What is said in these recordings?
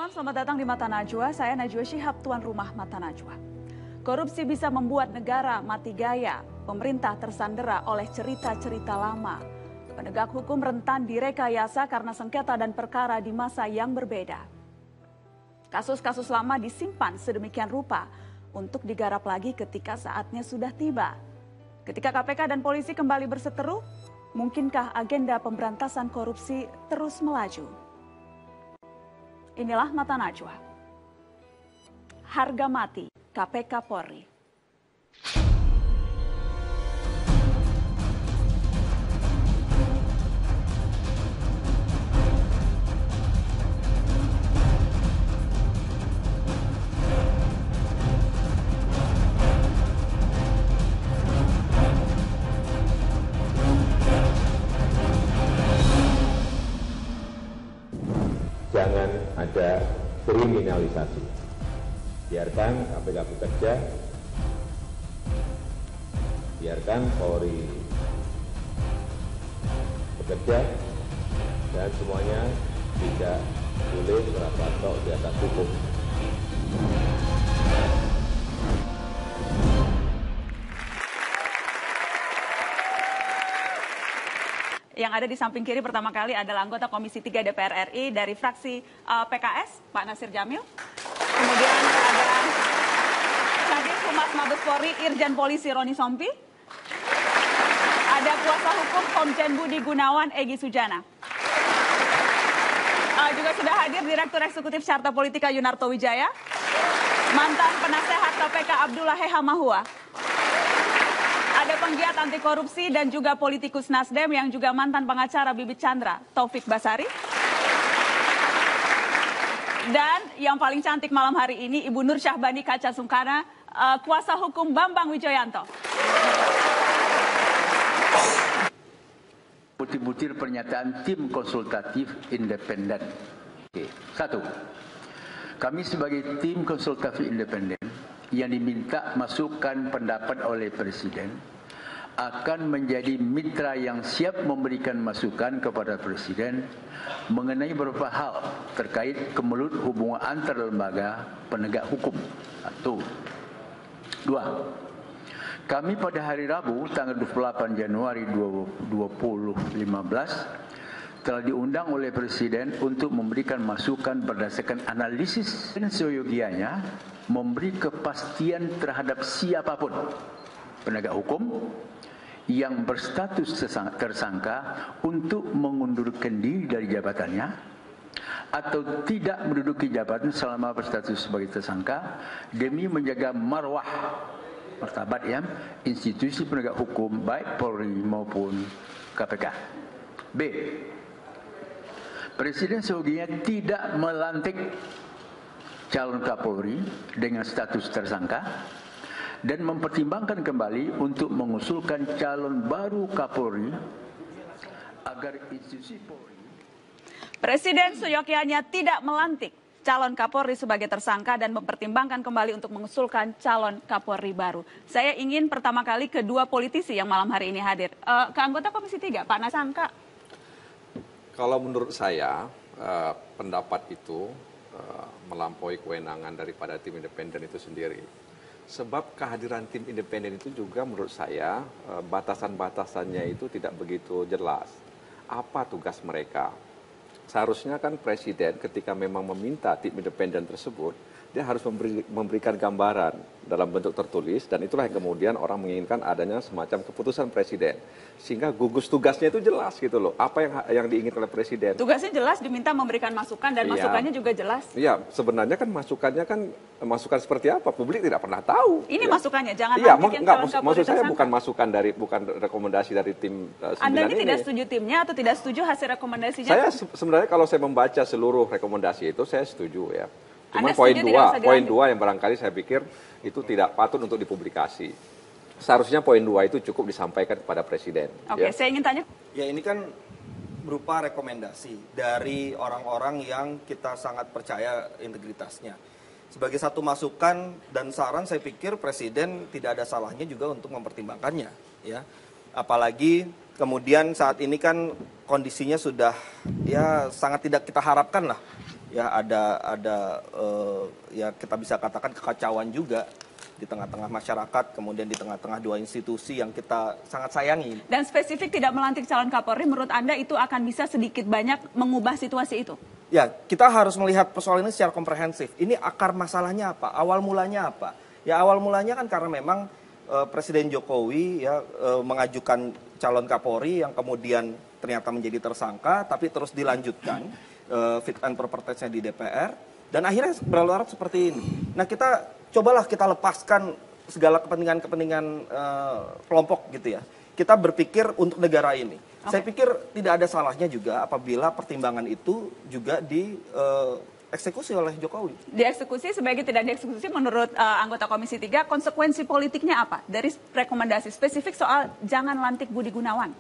malam, selamat datang di Mata Najwa. Saya Najwa Shihab, tuan rumah Mata Najwa. Korupsi bisa membuat negara mati gaya. Pemerintah tersandera oleh cerita-cerita lama. Penegak hukum rentan direkayasa karena sengketa dan perkara di masa yang berbeda. Kasus-kasus lama disimpan sedemikian rupa untuk digarap lagi ketika saatnya sudah tiba. Ketika KPK dan polisi kembali berseteru, mungkinkah agenda pemberantasan korupsi terus melaju? Inilah Mata Najwa. Harga mati KPK Polri. Jangan ada kriminalisasi. Biarkan KPK bekerja, biarkan Polri bekerja, dan semuanya tidak boleh merasa tok di atas hukum. Yang ada di samping kiri pertama kali adalah anggota Komisi 3 DPR RI dari fraksi PKS, Pak Nasir Jamil. Kemudian ada Kadif Humas Mabes Polri, Irjen Polisi Roni Sompi. Ada kuasa hukum Komjen Budi Gunawan, Egy Sujana. Juga sudah hadir Direktur Eksekutif Carta Politika Yunarto Wijaya. Mantan penasehat KPK Abdullah Heha Mahua. Ada penggiat anti korupsi dan juga politikus Nasdem yang juga mantan pengacara Bibit Chandra, Taufik Basari. Dan yang paling cantik malam hari ini, Ibu Nur Syahbani Kaca Sungkana, kuasa hukum Bambang Wijoyanto. Butir-butir pernyataan tim konsultatif independen. Oke. Satu, kami sebagai tim konsultatif independen yang diminta masukan pendapat oleh Presiden akan menjadi mitra yang siap memberikan masukan kepada Presiden mengenai beberapa hal terkait kemelut hubungan antar lembaga penegak hukum. Satu. Dua, kami pada hari Rabu tanggal 28 Januari 2015 telah diundang oleh Presiden untuk memberikan masukan berdasarkan analisis dan seyogianya memberi kepastian terhadap siapapun penegak hukum yang berstatus tersangka untuk mengundurkan diri dari jabatannya atau tidak menduduki jabatan selama berstatus sebagai tersangka demi menjaga marwah martabat institusi penegak hukum baik Polri maupun KPK. B. Presiden seyogianya tidak melantik calon Kapolri dengan status tersangka dan mempertimbangkan kembali untuk mengusulkan calon baru Kapolri agar institusi Polri. Presiden seyogianya tidak melantik calon Kapolri sebagai tersangka dan mempertimbangkan kembali untuk mengusulkan calon Kapolri baru. Saya ingin pertama kali kedua politisi yang malam hari ini hadir. Ke anggota Komisi 3, Pak Nasangka. Kalau menurut saya, pendapat itu melampaui kewenangan daripada tim independen itu sendiri. Sebab kehadiran tim independen itu juga menurut saya batasan-batasannya itu tidak begitu jelas. Apa tugas mereka? Seharusnya kan Presiden ketika memang meminta tim independen tersebut, dia harus memberikan gambaran dalam bentuk tertulis, dan itulah yang kemudian orang menginginkan adanya semacam keputusan Presiden. Sehingga gugus tugasnya itu jelas gitu loh, apa yang diinginkan oleh Presiden. Tugasnya jelas, diminta memberikan masukan dan masukannya juga jelas. Iya, sebenarnya kan masukannya kan masukan seperti apa, publik tidak pernah tahu. Ini masukannya, jangan maksud saya bukan masukan dari, bukan rekomendasi dari tim 9 Anda ini ini. tidak setuju timnya atau tidak setuju hasil rekomendasinya? Saya sebenarnya kalau saya membaca seluruh rekomendasi itu, saya setuju ya. Cuma Anda poin 2 yang barangkali saya pikir itu tidak patut untuk dipublikasi. Seharusnya poin 2 itu cukup disampaikan kepada Presiden. Oke, saya ingin tanya. Ya, ini kan berupa rekomendasi dari orang-orang yang kita sangat percaya integritasnya. Sebagai satu masukan dan saran, saya pikir Presiden tidak ada salahnya juga untuk mempertimbangkannya, ya. Apalagi kemudian saat ini kan kondisinya sudah ya sangat tidak kita harapkan lah, ya ya kita bisa katakan kekacauan juga di tengah-tengah masyarakat, kemudian di tengah-tengah dua institusi yang kita sangat sayangi. Dan spesifik tidak melantik calon Kapolri, menurut Anda itu akan bisa sedikit banyak mengubah situasi itu? Ya, kita harus melihat persoalan ini secara komprehensif. Ini akar masalahnya apa? Awal mulanya apa? Ya, awal mulanya kan karena memang Presiden Jokowi ya mengajukan calon Kapolri yang kemudian ternyata menjadi tersangka, tapi terus dilanjutkan fit and proper test-nya di DPR, dan akhirnya berlarut seperti ini. Nah, cobalah kita lepaskan segala kepentingan-kepentingan kelompok gitu ya. Kita berpikir untuk negara ini. Saya pikir tidak ada salahnya juga apabila pertimbangan itu juga dieksekusi oleh Jokowi. Dieksekusi, sebagai tidak dieksekusi menurut anggota Komisi 3, konsekuensi politiknya apa? Dari rekomendasi spesifik soal jangan lantik Budi Gunawan.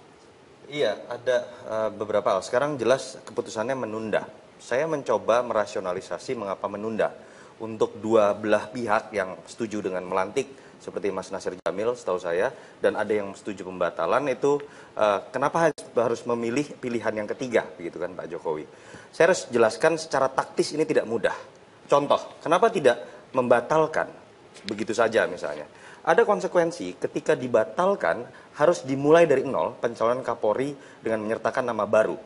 Iya, ada beberapa hal. Sekarang jelas keputusannya menunda. Saya mencoba merasionalisasi mengapa menunda. Untuk dua belah pihak yang setuju dengan melantik, seperti Mas Nasir Jamil setahu saya, dan ada yang setuju pembatalan, itu kenapa harus memilih pilihan yang ketiga, begitu kan Pak Jokowi. Saya harus jelaskan secara taktis ini tidak mudah. Contoh, kenapa tidak membatalkan begitu saja misalnya. Ada konsekuensi ketika dibatalkan harus dimulai dari nol pencalonan Kapolri dengan menyertakan nama baru.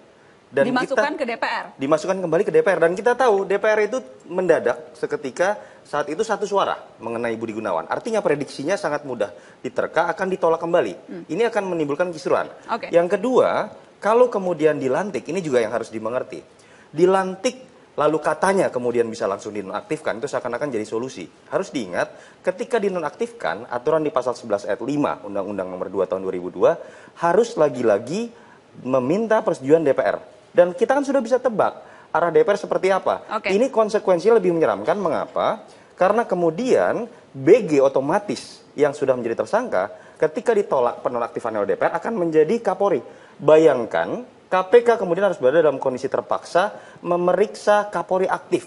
Dan dimasukkan ke DPR. Dimasukkan kembali ke DPR, dan kita tahu DPR itu mendadak seketika saat itu satu suara mengenai Budi Gunawan. Artinya prediksinya sangat mudah diterka, akan ditolak kembali. Ini akan menimbulkan kisruhan. Yang kedua, kalau kemudian dilantik, ini juga yang harus dimengerti. Dilantik lalu katanya kemudian bisa langsung dinonaktifkan, itu seakan-akan jadi solusi. Harus diingat, ketika dinonaktifkan, aturan di pasal 11 ayat 5 Undang-Undang nomor 2 tahun 2002 harus lagi-lagi meminta persetujuan DPR. Dan kita kan sudah bisa tebak arah DPR seperti apa. Ini konsekuensinya lebih menyeramkan. Mengapa? Karena kemudian BG otomatis yang sudah menjadi tersangka ketika ditolak penonaktifan oleh DPR akan menjadi Kapolri. Bayangkan KPK kemudian harus berada dalam kondisi terpaksa memeriksa Kapolri aktif.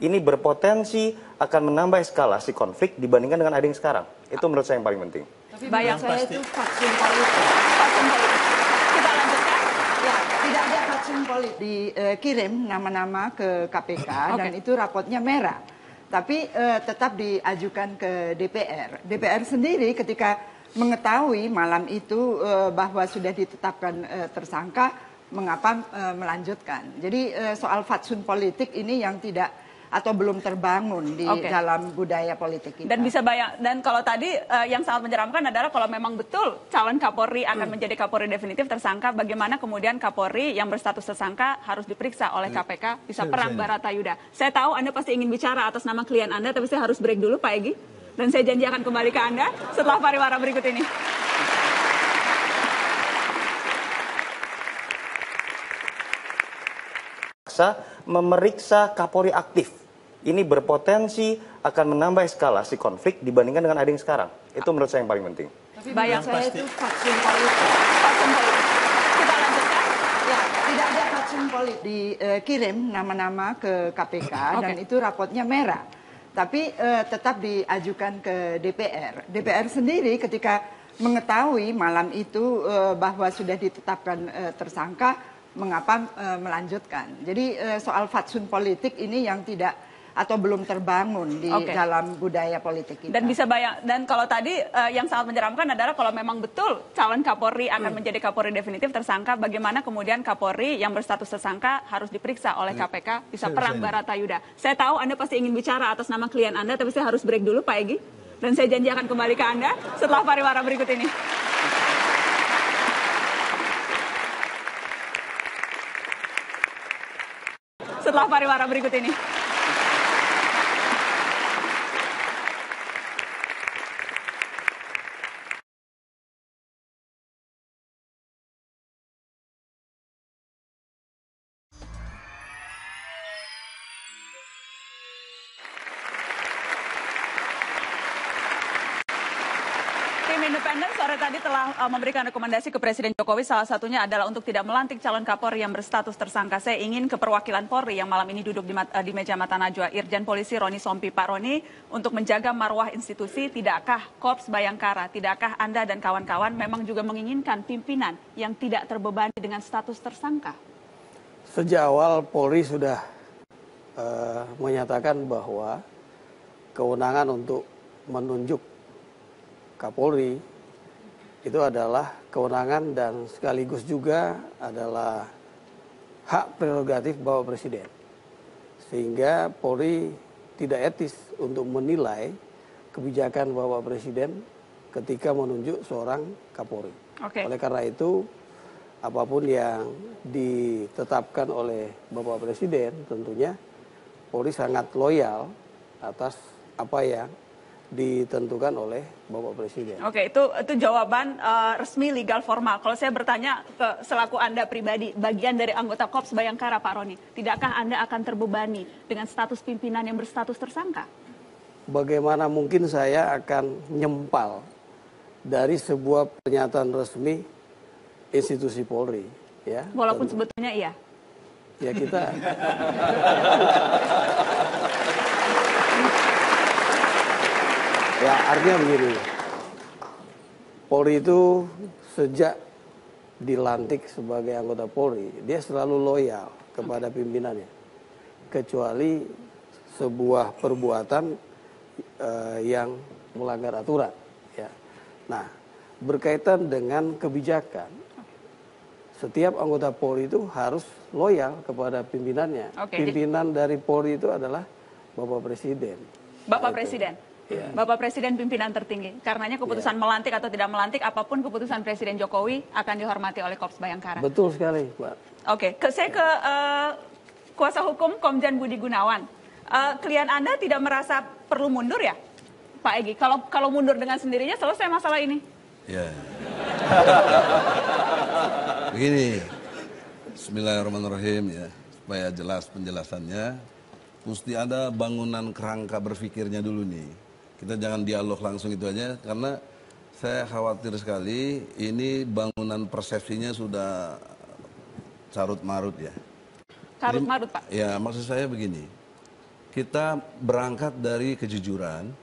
Ini berpotensi akan menambah eskalasi konflik dibandingkan dengan ada yang sekarang. Itu menurut saya yang paling penting. Tapi bayang saya itu vaksin politik. Kita lanjutkan. Ya, tidak ada vaksin politik. Dikirim nama-nama ke KPK dan itu rapotnya merah. Tapi tetap diajukan ke DPR. DPR sendiri ketika mengetahui malam itu bahwa sudah ditetapkan tersangka, mengapa melanjutkan. Jadi soal fatsun politik ini yang tidak atau belum terbangun di dalam budaya politik kita. Dan kalau tadi yang sangat menyeramkan adalah kalau memang betul calon Kapolri akan menjadi Kapolri definitif tersangka, bagaimana kemudian Kapolri yang berstatus tersangka harus diperiksa oleh KPK, bisa perang Baratayuda. Saya tahu Anda pasti ingin bicara atas nama klien Anda, tapi saya harus break dulu Pak Egy. Dan saya janji akan kembali ke Anda setelah pariwara berikut ini. Memeriksa Kapolri aktif. Ini berpotensi akan menambah eskalasi konflik dibandingkan dengan ada yang sekarang. Itu menurut saya yang paling penting. Tapi bayang saya itu vaksin politik. Kita lanjutkan. Ya, tidak ada vaksin politik. Dikirim nama-nama ke KPK dan itu rapotnya merah. Tapi tetap diajukan ke DPR. DPR sendiri ketika mengetahui malam itu bahwa sudah ditetapkan tersangka, mengapa melanjutkan. Jadi soal fatsun politik ini yang tidak atau belum terbangun di dalam budaya politik kita. Dan kalau tadi yang sangat menyeramkan adalah kalau memang betul calon Kapolri akan menjadi Kapolri definitif tersangka, bagaimana kemudian Kapolri yang berstatus tersangka harus diperiksa oleh KPK, bisa perang Baratayuda. Saya tahu Anda pasti ingin bicara atas nama klien Anda, tapi saya harus break dulu Pak Egy. Dan saya janji akan kembali ke Anda setelah pariwara berikut ini. Setelah pariwara berikut ini. Tim Independen sore tadi telah memberikan rekomendasi ke Presiden Jokowi, salah satunya adalah untuk tidak melantik calon Kapolri yang berstatus tersangka. Saya ingin ke perwakilan Polri yang malam ini duduk di meja Mata Najwa, Irjen Polisi Roni Sompi. Pak Roni, untuk menjaga marwah institusi, tidakkah Korps Bayangkara, tidakkah Anda dan kawan-kawan memang juga menginginkan pimpinan yang tidak terbebani dengan status tersangka? Sejak awal Polri sudah menyatakan bahwa kewenangan untuk menunjuk Kapolri itu adalah kewenangan dan sekaligus juga adalah hak prerogatif Bapak Presiden. Sehingga Polri tidak etis untuk menilai kebijakan Bapak Presiden ketika menunjuk seorang Kapolri. Oleh karena itu, apapun yang ditetapkan oleh Bapak Presiden tentunya Polri sangat loyal atas apa yang ditentukan oleh Bapak Presiden. Oke, itu jawaban resmi legal formal. Kalau saya bertanya ke selaku Anda pribadi, bagian dari anggota Korps Bayangkara, Pak Roni, tidakkah Anda akan terbebani dengan status pimpinan yang berstatus tersangka? Bagaimana mungkin saya akan nyempal dari sebuah pernyataan resmi institusi Polri, ya? Walaupun sebetulnya iya. Ya kita. Ya artinya begini, Polri itu sejak dilantik sebagai anggota Polri, dia selalu loyal kepada pimpinannya, kecuali sebuah perbuatan yang melanggar aturan. Ya. Nah, berkaitan dengan kebijakan, setiap anggota Polri itu harus loyal kepada pimpinannya. Pimpinan dari Polri itu adalah Bapak Presiden. Bapak Presiden? Ya. Bapak Presiden pimpinan tertinggi. Karenanya keputusan melantik atau tidak melantik, apapun keputusan Presiden Jokowi akan dihormati oleh Korps Bayangkara. Betul sekali, Mbak. Oke, saya ke kuasa hukum Komjen Budi Gunawan. Klien Anda tidak merasa perlu mundur ya, Pak Egy? Kalau mundur dengan sendirinya selesai masalah ini? Ya. Begini, Bismillahirrahmanirrahim ya, supaya jelas penjelasannya, mesti ada bangunan kerangka berpikirnya dulu nih. Kita jangan dialog langsung itu aja, karena saya khawatir sekali ini bangunan persepsinya sudah carut marut ya. Carut marut, Pak? Ya, maksud saya begini, kita berangkat dari kejujuran,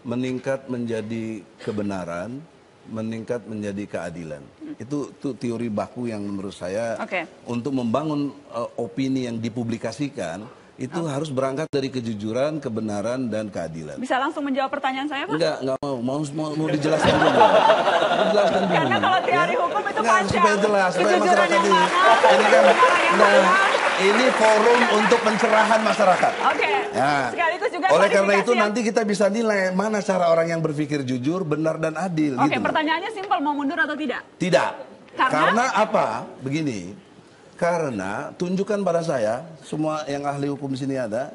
meningkat menjadi kebenaran, meningkat menjadi keadilan. Itu teori baku yang menurut saya untuk membangun opini yang dipublikasikan itu harus berangkat dari kejujuran, kebenaran, dan keadilan. Bisa langsung menjawab pertanyaan saya, Pak? Enggak mau dijelaskan dulu. Dijelaskan dulu. Karena kalau teori hukum itu panjang. Supaya jelas, supaya masyarakat ini kan, ini forum untuk pencerahan masyarakat. Oke. Ya. Sekaligus juga oleh karena itu nanti kita bisa nilai mana cara orang yang berpikir jujur, benar, dan adil. Oke, gitu. Pertanyaannya simpel, mau mundur atau tidak? Tidak. Karena apa? Begini. Karena tunjukkan pada saya, semua yang ahli hukum sini ada,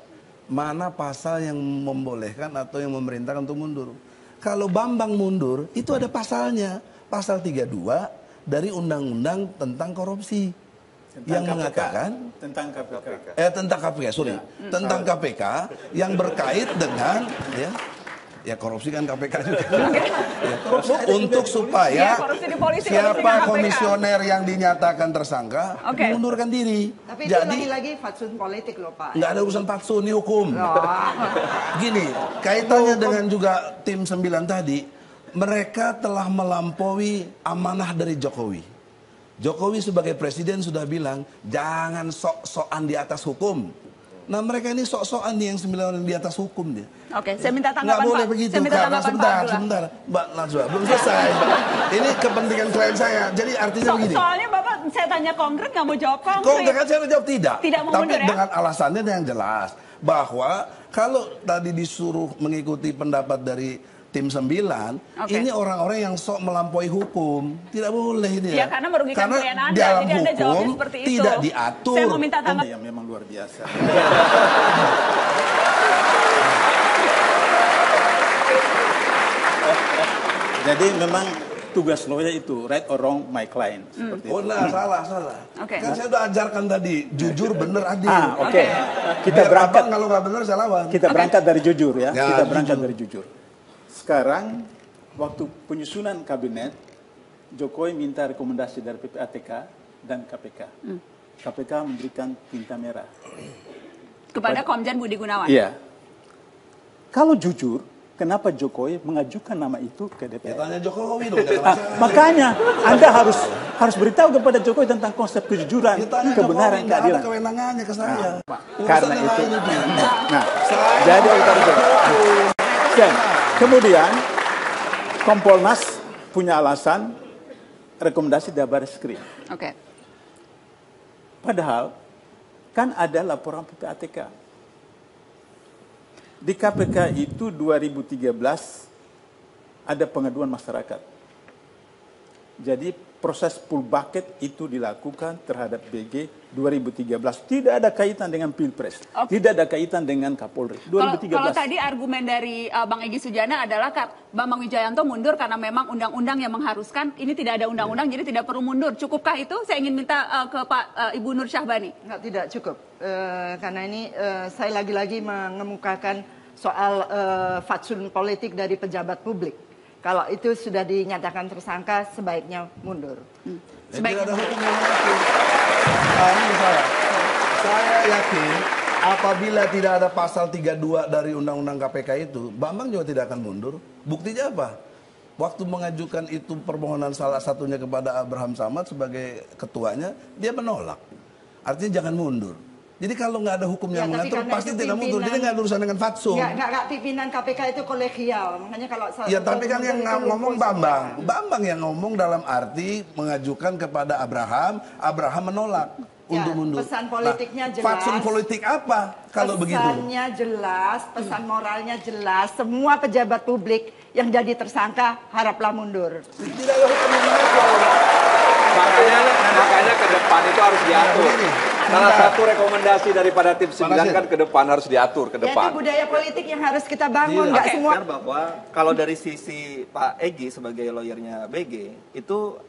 mana pasal yang membolehkan atau yang memerintahkan untuk mundur. Kalau Bambang mundur, itu ada pasalnya. Pasal 32 dari Undang-Undang tentang korupsi. Yang mengatakan tentang KPK. Tentang KPK, sorry. Tentang KPK yang berkait dengan ya korupsi kan KPK juga. Untuk supaya siapa komisioner yang dinyatakan tersangka mengundurkan diri. Tapi itu lagi-lagi fatsun politik loh, Pak. Nggak ada urusan fatsun, ini hukum. Gini, kaitannya dengan juga tim 9 tadi, mereka telah melampaui amanah dari Jokowi. Jokowi sebagai presiden sudah bilang, jangan sok-sokan di atas hukum. Nah mereka ini sok-sokan nih yang 9 orang di atas hukum dia. Oke, saya minta tanggapan Nggak boleh Pak. begitu, karena sebentar, Mbak Najwa, belum selesai. Ini kepentingan klien saya, jadi artinya begini. Soalnya Bapak, saya tanya konkret, nggak mau jawab konkret. Konkret kan saya jawab tidak. Tidak mau Tapi mundur ya? dengan alasannya yang jelas, bahwa kalau tadi disuruh mengikuti pendapat dari tim 9, ini orang-orang yang sok melampaui hukum. Tidak boleh ini ya. Karena merugikan klien Anda, dalam jadi Anda jawabnya hukum seperti itu. tidak diatur. Saya mau minta tanggapan. Yang memang luar biasa. Jadi memang tugas lawyer itu right or wrong my client. Seperti oh nah, salah. Kan saya udah ajarkan tadi, jujur, bener, adil. Oke. Kita berangkat, kalau nggak bener saya lawan. Kita berangkat dari jujur ya. Kita berangkat dari jujur. Sekarang waktu penyusunan kabinet, Jokowi minta rekomendasi dari PPATK dan KPK. KPK memberikan tinta merah kepada Komjen Budi Gunawan. Iya. Kalau jujur, kenapa Jokowi mengajukan nama itu ke DPR? Ya, tanya Jokowi dong. Makanya Anda harus harus beritahu kepada Jokowi tentang konsep kejujuran, kebenaran, keadilan. Ada kewenangannya ke saya. Karena itu. Nah, jadi kemudian Kompolnas punya alasan rekomendasi dari Barreskrim. Oke. Padahal kan ada laporan PPATK. Di KPK itu 2013 ada pengaduan masyarakat. Jadi proses full bucket itu dilakukan terhadap BG 2013. Tidak ada kaitan dengan Pilpres. Tidak ada kaitan dengan Kapolri. 2013. Kalau tadi argumen dari Bang Egy Sujana adalah Bambang Wijayanto mundur karena memang undang-undang yang mengharuskan, ini tidak ada undang-undang jadi tidak perlu mundur. Cukupkah itu? Saya ingin minta ke Pak Ibu Nur Syahbani. Tidak cukup. Karena ini saya lagi-lagi mengemukakan soal fatsun politik dari pejabat publik. Kalau itu sudah dinyatakan tersangka, sebaiknya mundur. Sebaiknya ada hukum yang mengatur. Saya yakin apabila tidak ada pasal 32 dari Undang-Undang KPK itu, Bambang juga tidak akan mundur. Buktinya apa? Waktu mengajukan itu permohonan salah satunya kepada Abraham Samad sebagai ketuanya, dia menolak. Artinya jangan mundur. Jadi kalau nggak ada hukum yang mengatur, pasti tidak mundur. Jadi nggak ada urusan dengan fatsun. Nggak pimpinan KPK itu kolegial. Makanya kalau ya tapi kan yang ngomong Bambang. Bambang yang ngomong dalam arti mengajukan kepada Abraham, Abraham menolak untuk mundur. Pesan politiknya jelas. Fatsun politik apa kalau begitu? Pesannya jelas, pesan moralnya jelas. Semua pejabat publik yang jadi tersangka haraplah mundur. Tidak ada hukum yang mengatur. Makanya ke depan itu harus diatur. Salah satu rekomendasi daripada tim 9 kan ke depan harus diatur ke depan. Itu budaya politik yang harus kita bangun, nggak semua. Bahwa kalau dari sisi Pak Egy sebagai lawyernya BG itu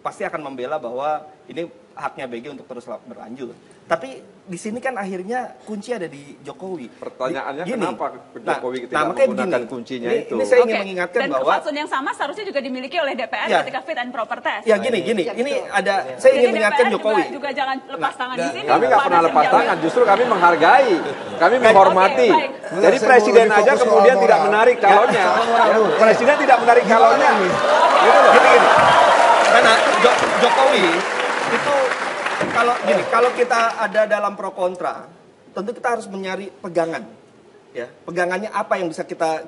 pasti akan membela bahwa ini haknya BG untuk terus berlanjut. Tapi di sini kan akhirnya kunci ada di Jokowi. Pertanyaannya kenapa Jokowi tidak menggunakan kuncinya itu? Ini saya ingin mengingatkan bahwa fatsun yang sama seharusnya juga dimiliki oleh DPR ketika fit and proper test. Ya gini. Ini ada saya ingin mengingatkan Jokowi. Juga jangan lepas tangan di sini. Kami nggak pernah lepas tangan, justru kami menghargai, kami menghormati. Jadi presiden aja kemudian tidak menarik calonnya. Presiden tidak menarik calonnya. Gini. Karena Jokowi itu kalau kita ada dalam pro kontra, tentu kita harus mencari pegangan. Ya, pegangannya apa yang bisa kita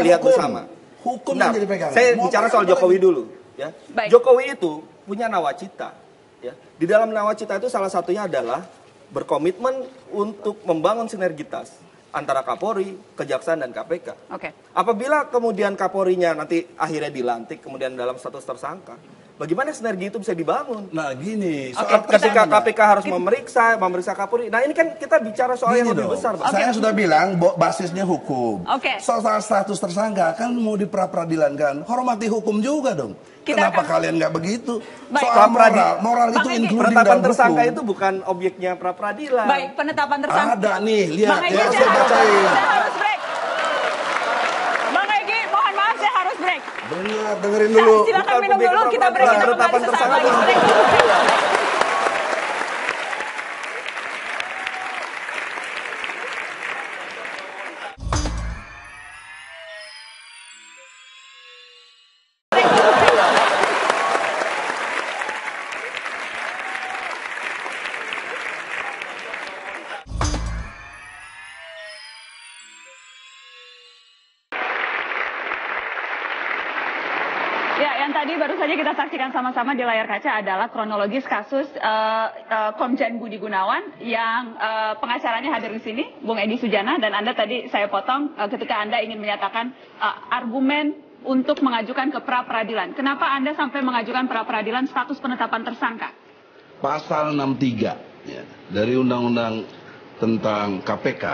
lihat hukum. bersama. Hukum yang jadi pegangan. Saya bicara soal Jokowi dulu, ya. Jokowi itu punya nawacita, ya. Di dalam nawacita itu salah satunya adalah berkomitmen untuk membangun sinergitas antara Kapolri, Kejaksaan dan KPK. Apabila kemudian Kapolrinya nanti akhirnya dilantik, kemudian dalam status tersangka, bagaimana sinergi itu bisa dibangun? Nah gini, ketika KPK harus memeriksa Kapolri. Nah ini kan kita bicara soal yang lebih besar. Saya sudah bilang basisnya hukum. Soal status tersangka kan mau diperadilankan, hormati hukum juga dong. Kenapa kalian nggak begitu? Soal moral itu including penetapan dalam tersangka hukum. itu bukan objeknya pra-peradilan. Baik, penetapan tersangka. Ada nih, lihat ya, saya bacain. Saya harus break. Bang Egy, mohon maaf saya harus break. Dengerin dulu. Silakan minum dulu, kita break, kita kembali sesaat lagi. Break dulu. Tadi baru saja kita saksikan sama-sama di layar kaca adalah kronologis kasus Komjen Budi Gunawan yang pengacaranya hadir di sini, Bung Egy Sujana, dan Anda tadi saya potong ketika Anda ingin menyatakan argumen untuk mengajukan ke pra-peradilan. Kenapa Anda sampai mengajukan pra-peradilan status penetapan tersangka? Pasal 63 ya, dari Undang-Undang tentang KPK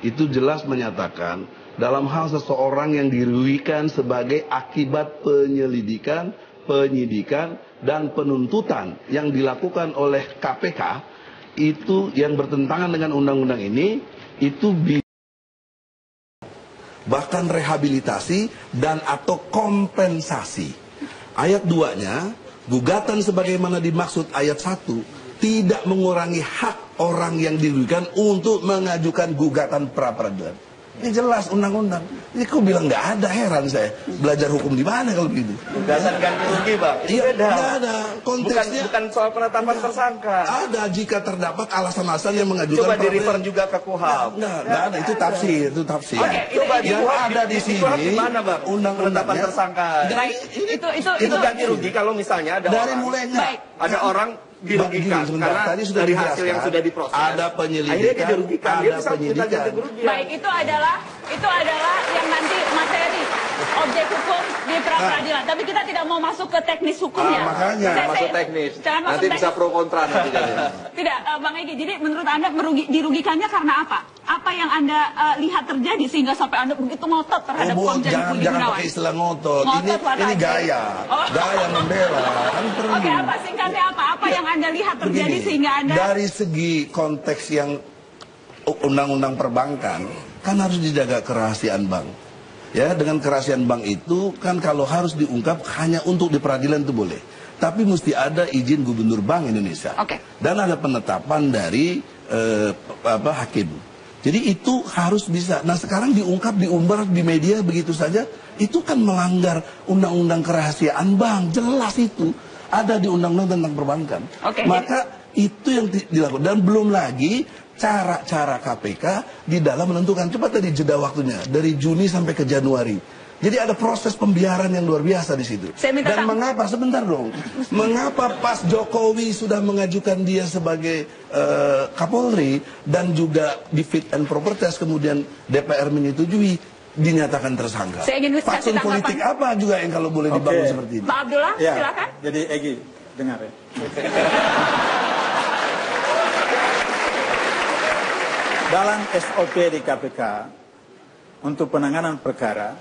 itu jelas menyatakan dalam hal seseorang yang dirugikan sebagai akibat penyelidikan, penyidikan, dan penuntutan yang dilakukan oleh KPK, itu yang bertentangan dengan undang-undang ini, itu bahkan rehabilitasi dan atau kompensasi. Ayat 2-nya, gugatan sebagaimana dimaksud ayat 1, tidak mengurangi hak orang yang dirugikan untuk mengajukan gugatan pra-peradilan. Ini jelas undang-undang. Ini kok bilang nggak ada, heran saya. Belajar hukum di mana kalau begitu? Tugasan ganti rugi, Bang. Iya, nggak ada. Konteksnya bukan soal penetapan tersangka. Ada jika terdapat alasan-alasan yang mengajukan. Coba di-refer juga ke KUHP. Nggak ada. Itu tafsir, itu tafsir. Oke, coba yang ada di sini mana, Bang? Penetapan tersangka. Baik, itu ganti rugi kalau misalnya ada dari orang, mulainya ada orang dirugikan karena tadi sudah dari hasil yang sudah diproses. Ada penyelidikan, akhirnya dia dirugikan. Dia ada bisa penyidikan. Baik, itu adalah yang nanti materi objek hukum di pra-peradilan. Tapi kita tidak mau masuk ke teknis hukumnya. Makanya masuk teknis. Jangan masuk Nanti bisa teknis. pro kontra nanti jadinya. Tidak, Bang Egy. Jadi menurut Anda dirugikannya karena apa? Apa yang Anda lihat terjadi sehingga sampai Anda begitu ngotot terhadap Komjen Budi jangan Gunawan? pakai istilah ngotot. Ngotot Ini gaya. Gaya membela. Kan perlu. Oke, apa singkatnya apa? Apa yang Anda lihat terjadi sehingga Anda... Dari segi konteks yang undang-undang perbankan, kan harus dijaga kerahasiaan bank. Ya, dengan kerahasiaan bank itu kan kalau harus diungkap hanya untuk di peradilan itu boleh. Tapi mesti ada izin Gubernur Bank Indonesia. Oke. Dan ada penetapan dari hakim. Jadi itu harus bisa. Nah sekarang diungkap, diumbar di media begitu saja, itu kan melanggar undang-undang kerahasiaan bank. Jelas itu ada di undang-undang tentang perbankan. Oke, Maka itu yang dilakukan. Dan belum lagi cara-cara KPK di dalam menentukan. Coba tadi jeda waktunya dari Juni sampai ke Januari. Jadi ada proses pembiaran yang luar biasa di situ. Dan mengapa, sebentar dong, mengapa pas Jokowi sudah mengajukan dia sebagai Kapolri dan juga di fit and proper test, kemudian DPR menyetujui, dinyatakan tersangka. Saya ingin kasih Faksun politik apa juga yang kalau boleh dibangun seperti ini? Pak Abdullah, Ya, silakan. jadi Egy, dengar ya. Dalam SOP di KPK untuk penanganan perkara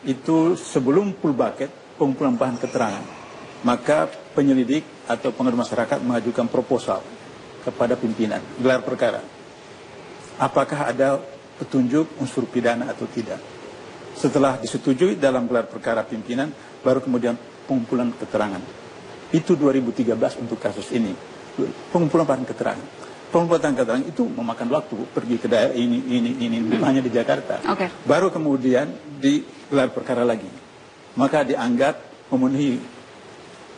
itu sebelum full bucket pengumpulan bahan keterangan, maka penyelidik atau pengadu masyarakat mengajukan proposal kepada pimpinan gelar perkara. Apakah ada petunjuk unsur pidana atau tidak? Setelah disetujui dalam gelar perkara pimpinan, baru kemudian pengumpulan keterangan. Itu 2013 untuk kasus ini, pengumpulan bahan keterangan. Pengumpulan keterangan itu memakan waktu, pergi ke daerah ini hanya di Jakarta. Oke. Baru kemudian digelar perkara lagi. Maka dianggap memenuhi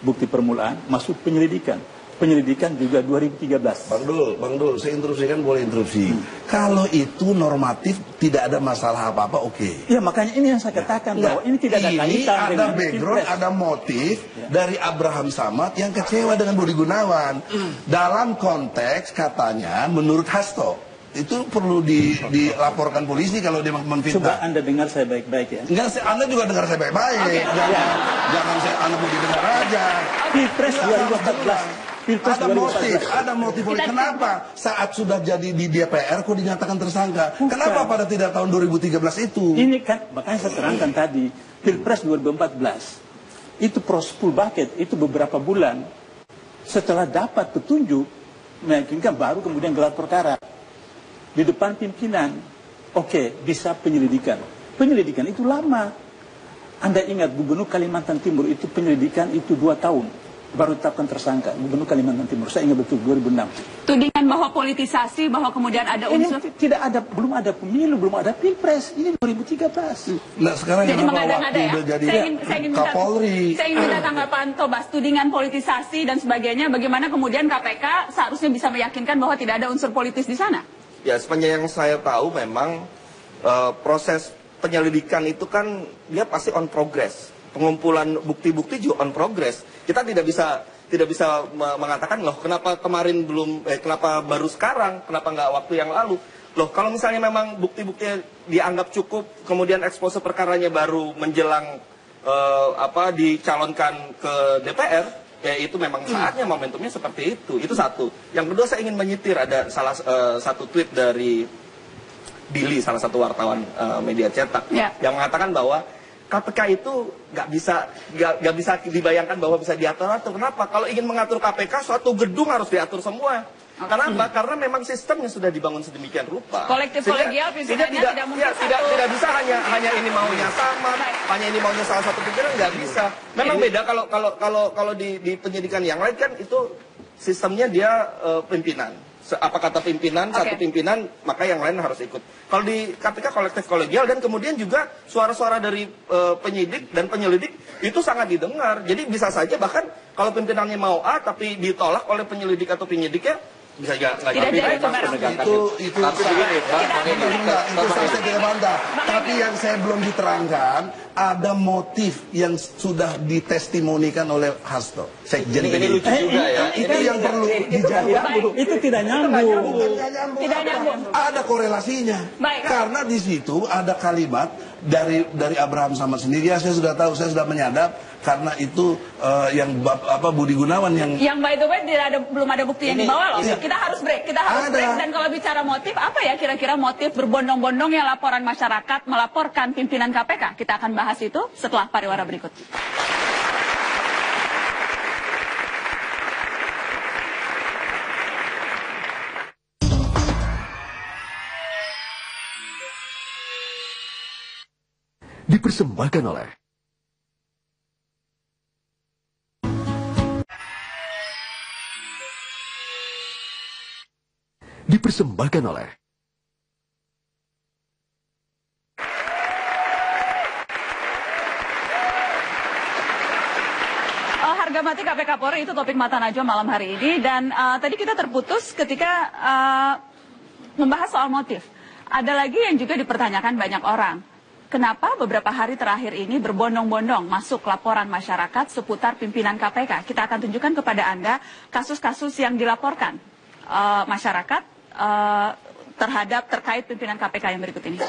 bukti permulaan, masuk penyelidikan. Penyelidikan juga 2013. Bang Dul, saya interupsikan, boleh interupsi. Kalau itu normatif, tidak ada masalah apa-apa, oke. Ya makanya ini yang saya katakan, bahwa ini tidak ada kaitan ada dengan background, Pilpres. ada motif dari Abraham Samad yang kecewa dengan Budi Gunawan. Dalam konteks katanya, menurut Hasto, itu perlu dilaporkan polisi kalau dia Coba memfitnah. Anda dengar saya baik-baik ya. Enggak, Anda juga dengar saya baik-baik. Jangan Anda mau didengar aja. Pilpres 2014. Pilpres Ada motif politik. Kenapa saat sudah jadi di DPR kok dinyatakan tersangka? Kenapa pada tidak tahun 2013 itu? Ini kan, makanya saya terangkan tadi, Pilpres 2014, itu proses full bucket, itu beberapa bulan setelah dapat petunjuk, meyakinkan baru kemudian gelar perkara. Di depan pimpinan, oke, bisa penyelidikan. Penyelidikan itu lama. Anda ingat, Gubernur Kalimantan Timur itu penyelidikan itu 2 tahun. Baru tetapkan tersangka, Gubernur Kalimantan Timur. Saya ingat betul, 2006. Tudingan bahwa politisasi, bahwa kemudian ada unsur... Ini tidak ada, belum ada pemilu, belum ada Pilpres. Ini 2013. Nah sekarang Jadi kenapa mengada-ngada ya? udah jadi Saya ingin minta, Kapolri? saya ingin minta tanggapan Tobas, tudingan politisasi dan sebagainya. Bagaimana kemudian KPK seharusnya bisa meyakinkan bahwa tidak ada unsur politis di sana? Ya, sepanjang yang saya tahu memang proses penyelidikan itu kan dia pasti on progress. Pengumpulan bukti-bukti juga on progress. Kita tidak bisa mengatakan loh kenapa kemarin belum, kenapa baru sekarang, kenapa nggak waktu yang lalu. Loh kalau misalnya memang bukti-buktinya dianggap cukup, kemudian ekspose perkaranya baru menjelang dicalonkan ke DPR, ya itu memang saatnya, momentumnya seperti itu. Itu satu. Yang kedua saya ingin menyitir, ada salah satu tweet dari Billy, salah satu wartawan media cetak, yang mengatakan bahwa KPK itu nggak bisa dibayangkan bahwa bisa diatur-atur. Kenapa? Kalau ingin mengatur KPK, suatu gedung harus diatur semua. Kenapa? Karena memang sistemnya sudah dibangun sedemikian rupa. Kolektif kolegial pimpinannya tidak mungkin tidak bisa hanya ini maunya sama, hanya ini maunya salah satu pimpinan, nggak bisa. Memang beda kalau di penyidikan yang lain kan itu sistemnya dia pimpinan. apa kata pimpinan, satu pimpinan, maka yang lain harus ikut. Kalau di KPK kolektif kolegial, dan kemudian juga suara-suara dari penyidik dan penyelidik itu sangat didengar. Jadi bisa saja bahkan kalau pimpinannya mau A tapi ditolak oleh penyelidik atau penyidiknya, bisa nggak jadi penegakan itu tapi begini itu saya tidak bantah. Tapi yang saya belum diterangkan ada motif yang sudah ditestimonikan oleh Hasto Sekjen ini lucu juga ya. Itu yang perlu dijawab. Itu tidak nyambung. Tidak nyambung. Ada korelasinya. Karena di situ ada kalimat dari Abraham Samad sendiri. Ya, saya sudah tahu, saya sudah menyadap karena itu yang Budi Gunawan yang by the way belum ada bukti yang dibawa loh. Kita harus break. Dan kalau bicara motif, apa ya kira-kira motif berbondong-bondongnya laporan masyarakat melaporkan pimpinan KPK? Kita akan bahas itu setelah pariwara berikut. Dipersembahkan oleh Harga mati KPK Polri itu topik Mata Najwa malam hari ini, dan tadi kita terputus ketika membahas soal motif. Ada lagi yang juga dipertanyakan banyak orang. Kenapa beberapa hari terakhir ini berbondong-bondong masuk laporan masyarakat seputar pimpinan KPK? Kita akan tunjukkan kepada Anda kasus-kasus yang dilaporkan masyarakat terkait pimpinan KPK yang berikut ini.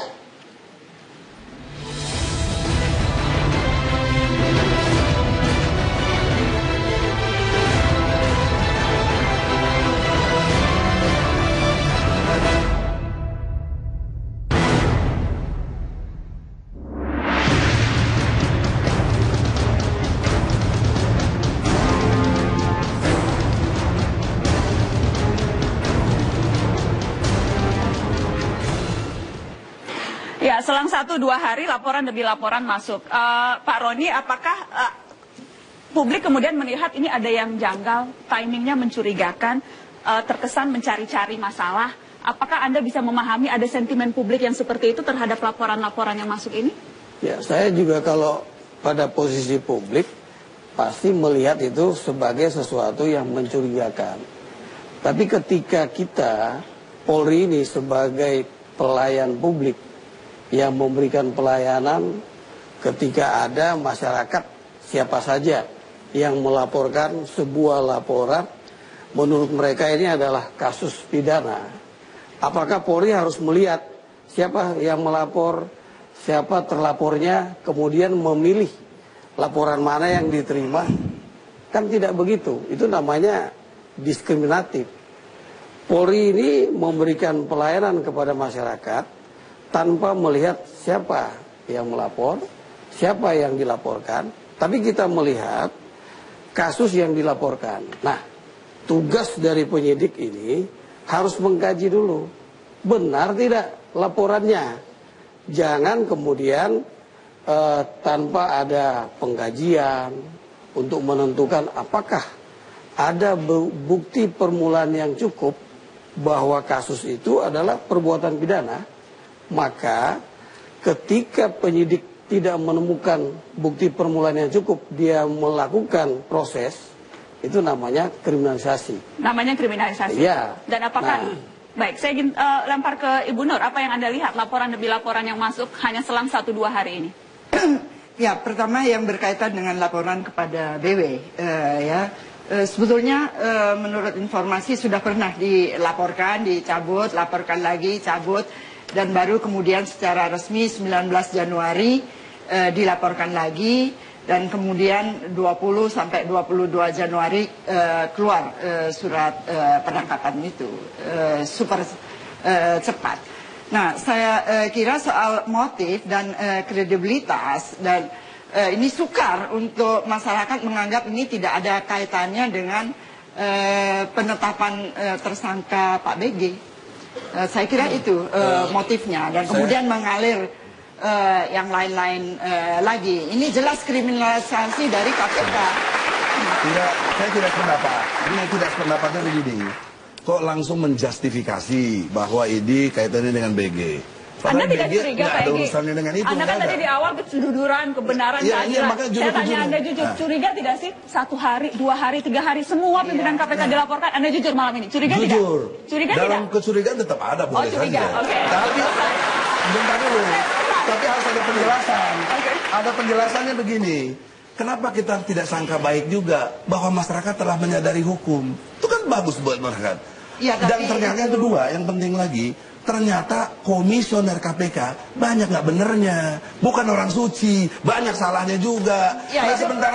Ya, selang 1-2 hari laporan demi laporan masuk. Pak Roni, apakah publik kemudian melihat ini ada yang janggal, timingnya mencurigakan, terkesan mencari-cari masalah? Apakah Anda bisa memahami ada sentimen publik yang seperti itu terhadap laporan-laporan yang masuk ini? Ya, saya juga kalau pada posisi publik pasti melihat itu sebagai sesuatu yang mencurigakan. Tapi ketika kita, Polri ini sebagai pelayan publik, yang memberikan pelayanan ketika ada masyarakat siapa saja yang melaporkan sebuah laporan menurut mereka ini adalah kasus pidana. Apakah Polri harus melihat siapa yang melapor, siapa terlapornya, kemudian memilih laporan mana yang diterima? Kan tidak begitu, itu namanya diskriminatif. Polri ini memberikan pelayanan kepada masyarakat tanpa melihat siapa yang melapor, siapa yang dilaporkan, tapi kita melihat kasus yang dilaporkan. Nah, tugas dari penyidik ini harus mengkaji dulu, benar tidak laporannya. Jangan kemudian tanpa ada pengkajian untuk menentukan apakah ada bukti permulaan yang cukup bahwa kasus itu adalah perbuatan pidana. Maka ketika penyidik tidak menemukan bukti permulaan yang cukup, dia melakukan proses, itu namanya kriminalisasi. Namanya kriminalisasi? Ya. Dan apakah, baik, saya ingin lempar ke Ibu Nur, apa yang Anda lihat laporan demi laporan yang masuk hanya selang 1-2 hari ini? Ya, pertama yang berkaitan dengan laporan kepada BW, sebetulnya menurut informasi sudah pernah dilaporkan, dicabut, laporkan lagi, cabut, dan baru kemudian secara resmi 19 Januari dilaporkan lagi, dan kemudian 20 sampai 22 Januari keluar surat penangkapan itu super cepat. Nah, saya kira soal motif dan kredibilitas, dan ini sukar untuk masyarakat menganggap ini tidak ada kaitannya dengan penetapan tersangka Pak BG. Saya kira itu motifnya, dan kemudian mengalir yang lain-lain lagi. Ini jelas kriminalisasi dari KPK. Tidak, saya tidak sependapat. Ini tidak sependapatnya begini. kok langsung menjustifikasi bahwa ini kaitannya dengan BG. Anda tidak curiga Pak Egy? Dengan itu, Anda kan tadi di awal kejujuran, kebenaran, keadilan. Saya tanya Anda jujur, curiga tidak sih 1 hari, 2 hari, 3 hari semua pimpinan KPK dilaporkan? Anda jujur malam ini, curiga tidak? Curiga dalam tidak? kecurigaan tetap ada, boleh curiga. saja. Okay. Tapi bentar dulu, tapi harus ada penjelasan. Ada penjelasannya begini. Kenapa kita tidak sangka baik juga bahwa masyarakat telah menyadari hukum? Itu kan bagus buat masyarakat. Ya, dan ternyata yang kedua, yang penting lagi, ternyata komisioner KPK banyak nggak benernya, bukan orang suci, banyak salahnya juga. Ya, nah, sebentar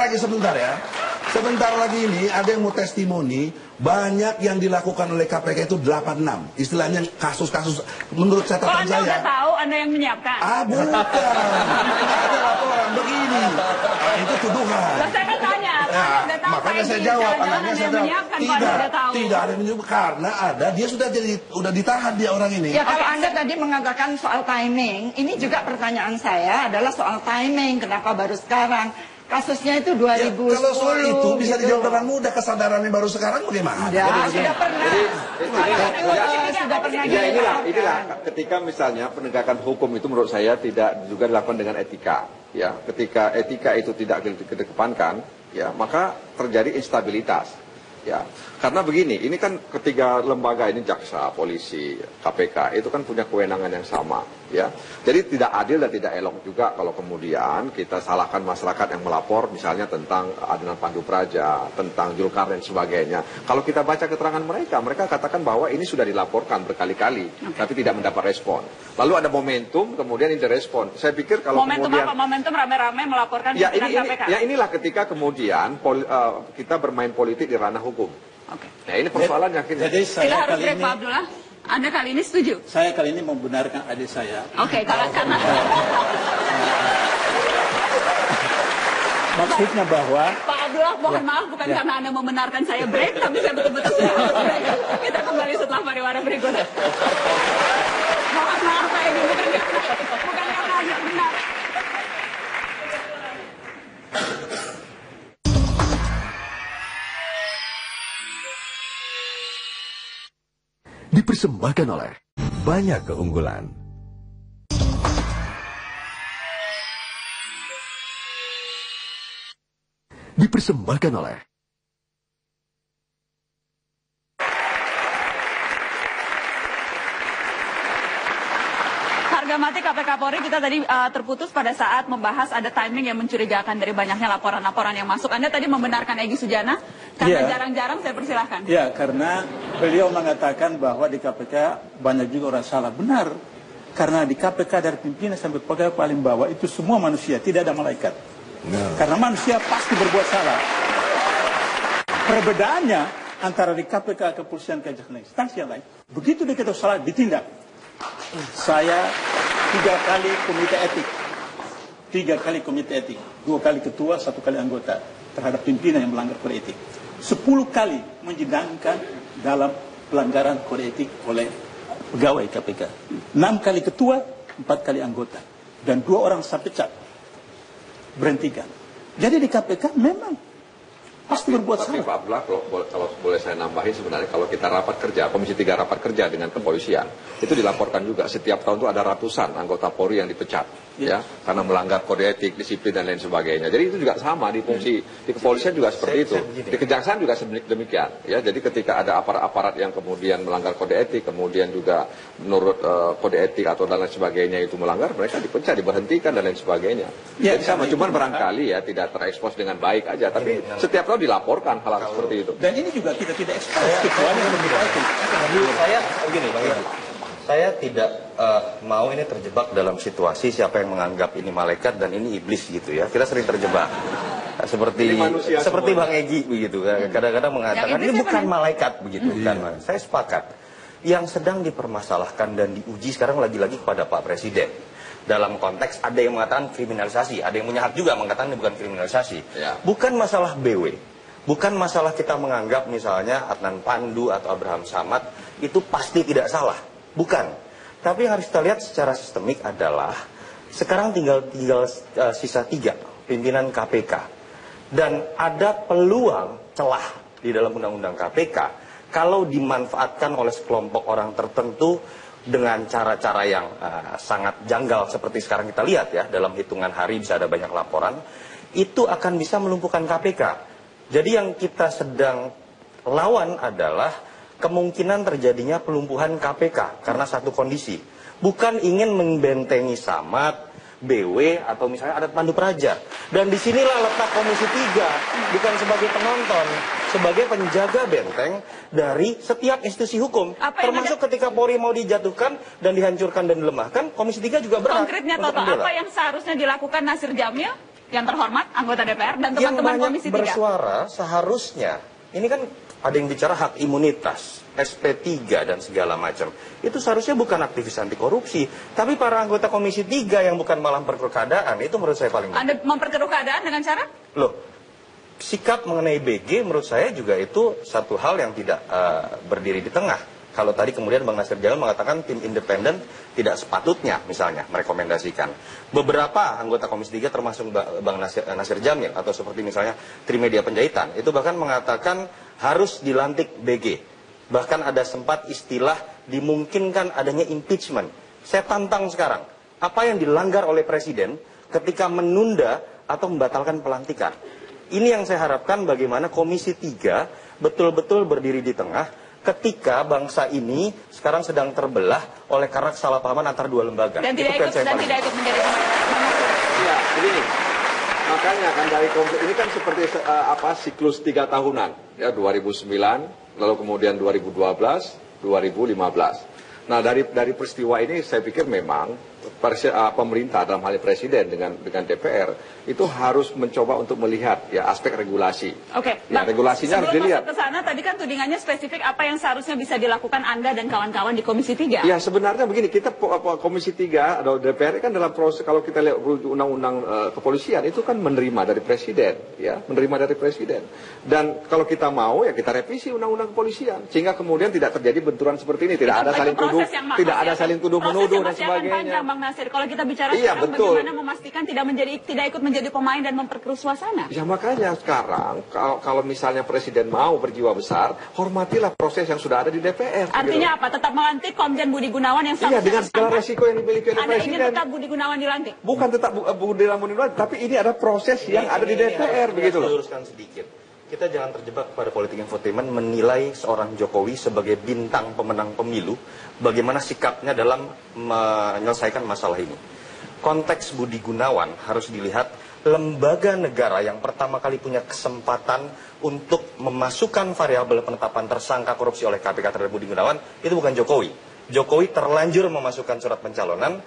ya. Sebentar lagi ini ada yang mau testimoni, banyak yang dilakukan oleh KPK itu 86. Istilahnya kasus-kasus menurut catatan saya. Anda udah tahu, Anda yang menyiapkan? Bukan. Ada laporan begini. Itu tuduhan. Saya kan tanya, Anda tahu, makanya saya jawab, tidak ada yang menyebut karena ada dia sudah ditahan dia orang ini. Ya kalau Anda tadi mengatakan soal timing, ini juga pertanyaan saya adalah soal timing. Kenapa baru sekarang? Kasusnya itu 2010. Ya, kalau soal itu bisa dijawab dengan mudah, kesadarannya baru sekarang bagaimana? Ya, sudah pernah. Inilah ketika misalnya penegakan hukum itu menurut saya tidak juga dilakukan dengan etika. Ya, ketika etika itu tidak dikedepankan, ya maka terjadi instabilitas. Ya, karena begini, ini kan ketiga lembaga ini, jaksa, polisi, KPK itu kan punya kewenangan yang sama, ya. Jadi tidak adil dan tidak elok juga kalau kemudian kita salahkan masyarakat yang melapor misalnya tentang Adnan Pandu Praja, tentang Zulkarnain dan sebagainya. Kalau kita baca keterangan mereka katakan bahwa ini sudah dilaporkan berkali-kali, tapi tidak mendapat respon. Lalu ada momentum, kemudian ini direspon. Saya pikir kalau momentum kemudian apa? Momentum rame-rame melaporkan pimpinan KPK. Ya inilah ketika kemudian kita bermain politik di ranah hukum. Okay. Nah ini persoalannya akhirnya. Jadi saya harus kali break, ini, Pak Abdullah. Anda kali ini setuju? Saya kali ini membenarkan adik saya. Oke, karena maksudnya bahwa Pak Abdullah, mohon maaf bukan karena Anda membenarkan saya break, tapi saya betul-betul sudah harus break. Kita kembali setelah pariwara berikut. Mohon maaf Pak Egy, bukan karena Anda benar. Dipersembahkan oleh banyak keunggulan. Dipersembahkan oleh Harga mati KPK Polri. Kita tadi terputus pada saat membahas ada timing yang mencurigakan dari banyaknya laporan-laporan yang masuk. Anda tadi membenarkan Egy Sujana karena jarang-jarang, saya persilahkan. Ya, karena beliau mengatakan bahwa di KPK banyak juga orang salah. Benar, karena di KPK dari pimpinan sampai pegawai paling bawah itu semua manusia, tidak ada malaikat. Karena manusia pasti berbuat salah. Perbedaannya antara di KPK, kepolisian, kejaksaan, instansi yang lain, begitu dia ketahui salah ditindak. Saya 3 kali komite etik, 3 kali komite etik, 2 kali ketua, 1 kali anggota terhadap pimpinan yang melanggar kode etik. 10 kali menyidangkan dalam pelanggaran kode etik oleh pegawai KPK. 6 kali ketua, 4 kali anggota, dan 2 orang saya pecat, berhentikan. Jadi di KPK memang pasti berbuat salah. Tapi Pak Abdullah, kalau boleh saya nambahin, sebenarnya kalau kita rapat kerja, Komisi 3 rapat kerja dengan kepolisian, itu dilaporkan juga setiap tahun itu ada ratusan anggota Polri yang dipecat, ya, karena melanggar kode etik, disiplin dan lain sebagainya. Jadi itu juga sama di fungsi di kepolisian juga seperti itu, di kejaksaan juga demikian, ya. Jadi ketika ada aparat-aparat yang kemudian melanggar kode etik, kemudian juga menurut kode etik atau dan lain sebagainya itu melanggar, mereka dipecat, diberhentikan dan lain sebagainya. Ya, jadi sama, cuman barangkali ya tidak terekspos dengan baik aja, tapi setiap tahun dilaporkan hal seperti itu. Dan ini juga kita tidak ekspos kecuali yang lebih baik. Saya begini, Bang Egy. Saya tidak mau ini terjebak dalam situasi siapa yang menganggap ini malaikat dan ini iblis gitu ya. Kita sering terjebak. Seperti Bang Egy begitu. Kadang-kadang mengatakan ini bukan malaikat begitu kan. Saya sepakat. Yang sedang dipermasalahkan dan diuji sekarang lagi-lagi kepada Pak Presiden. Dalam konteks ada yang mengatakan kriminalisasi, ada yang punya hak juga mengatakan ini bukan kriminalisasi. Bukan masalah BW. Bukan masalah kita menganggap misalnya Adnan Pandu atau Abraham Samad itu pasti tidak salah. Bukan. Tapi yang harus kita lihat secara sistemik adalah sekarang tinggal sisa 3 pimpinan KPK. Dan ada peluang celah di dalam undang-undang KPK kalau dimanfaatkan oleh sekelompok orang tertentu dengan cara-cara yang sangat janggal seperti sekarang kita lihat ya, dalam hitungan hari bisa ada banyak laporan, itu akan bisa melumpuhkan KPK. Jadi yang kita sedang lawan adalah kemungkinan terjadinya pelumpuhan KPK karena satu kondisi. Bukan ingin membentengi Samad, BW, atau misalnya Adat Pandu Praja. Dan disinilah letak Komisi 3, bukan sebagai penonton, sebagai penjaga benteng dari setiap institusi hukum. Termasuk ketika Polri mau dijatuhkan dan dihancurkan dan dilemahkan, Komisi 3 juga berhak. Konkretnya Toto, apa yang seharusnya dilakukan Nasir Jamil, yang terhormat, anggota DPR, dan teman-teman Komisi 3? Yang bersuara seharusnya, ini kan ada yang bicara hak imunitas, SP3 dan segala macam. Itu seharusnya bukan aktivis anti korupsi, tapi para anggota Komisi 3 yang bukan malah memperkeruh keadaan. Itu menurut saya paling Anda memperkeruh keadaan dengan cara? Loh, sikap mengenai BG menurut saya juga itu satu hal yang tidak berdiri di tengah. Kalau tadi kemudian Bang Nasir Jamil mengatakan tim independen tidak sepatutnya misalnya merekomendasikan. Beberapa anggota Komisi 3 termasuk Bang Nasir Jamil atau seperti misalnya Trimedia Penjahitan itu bahkan mengatakan harus dilantik BG. Bahkan ada sempat istilah dimungkinkan adanya impeachment. Saya tantang sekarang, apa yang dilanggar oleh Presiden ketika menunda atau membatalkan pelantikan? Ini yang saya harapkan bagaimana Komisi 3 betul-betul berdiri di tengah ketika bangsa ini sekarang sedang terbelah oleh karena kesalahpahaman antara dua lembaga. Dan tidak ikut menjadi pemain. Ya, begini. Makanya kan dari ini kan seperti siklus 3 tahunan, ya 2009, lalu kemudian 2012, 2015. Nah, dari peristiwa ini saya pikir memang pemerintah dalam hal Presiden dengan DPR itu harus mencoba untuk melihat ya aspek regulasi. Oke. Ya, regulasinya harus dilihat. Sebelum masuk ke sana, tadi kan tudingannya spesifik apa yang seharusnya bisa dilakukan Anda dan kawan-kawan di Komisi 3. Ya, sebenarnya begini, kita Komisi 3 atau DPR kan dalam proses, kalau kita lihat undang-undang kepolisian itu kan menerima dari Presiden, ya, menerima dari Presiden. Dan kalau kita mau ya kita revisi undang-undang kepolisian sehingga kemudian tidak terjadi benturan seperti ini, tidak ada saling tuduh, menuduh dan sebagainya. Bang Nasir, kalau kita bicara sekarang bagaimana memastikan tidak ikut menjadi pemain dan memperkeruh suasana? Ya makanya sekarang kalau misalnya Presiden mau berjiwa besar, hormatilah proses yang sudah ada di DPR. Artinya apa? Tetap melantik Komjen Budi Gunawan yang iya, dengan segala resiko yang dimiliki oleh Presiden. Anda ingin tetap Budi Gunawan dilantik? Bukan tetap Budi Gunawan dilantik, tapi ini ada proses yang ada di DPR begitu loh. Luruskan sedikit. Kita jangan terjebak pada politik infotainment menilai seorang Jokowi sebagai bintang pemenang pemilu, bagaimana sikapnya dalam menyelesaikan masalah ini. Konteks Budi Gunawan harus dilihat lembaga negara yang pertama kali punya kesempatan untuk memasukkan variabel penetapan tersangka korupsi oleh KPK terhadap Budi Gunawan, itu bukan Jokowi. Jokowi terlanjur memasukkan surat pencalonan.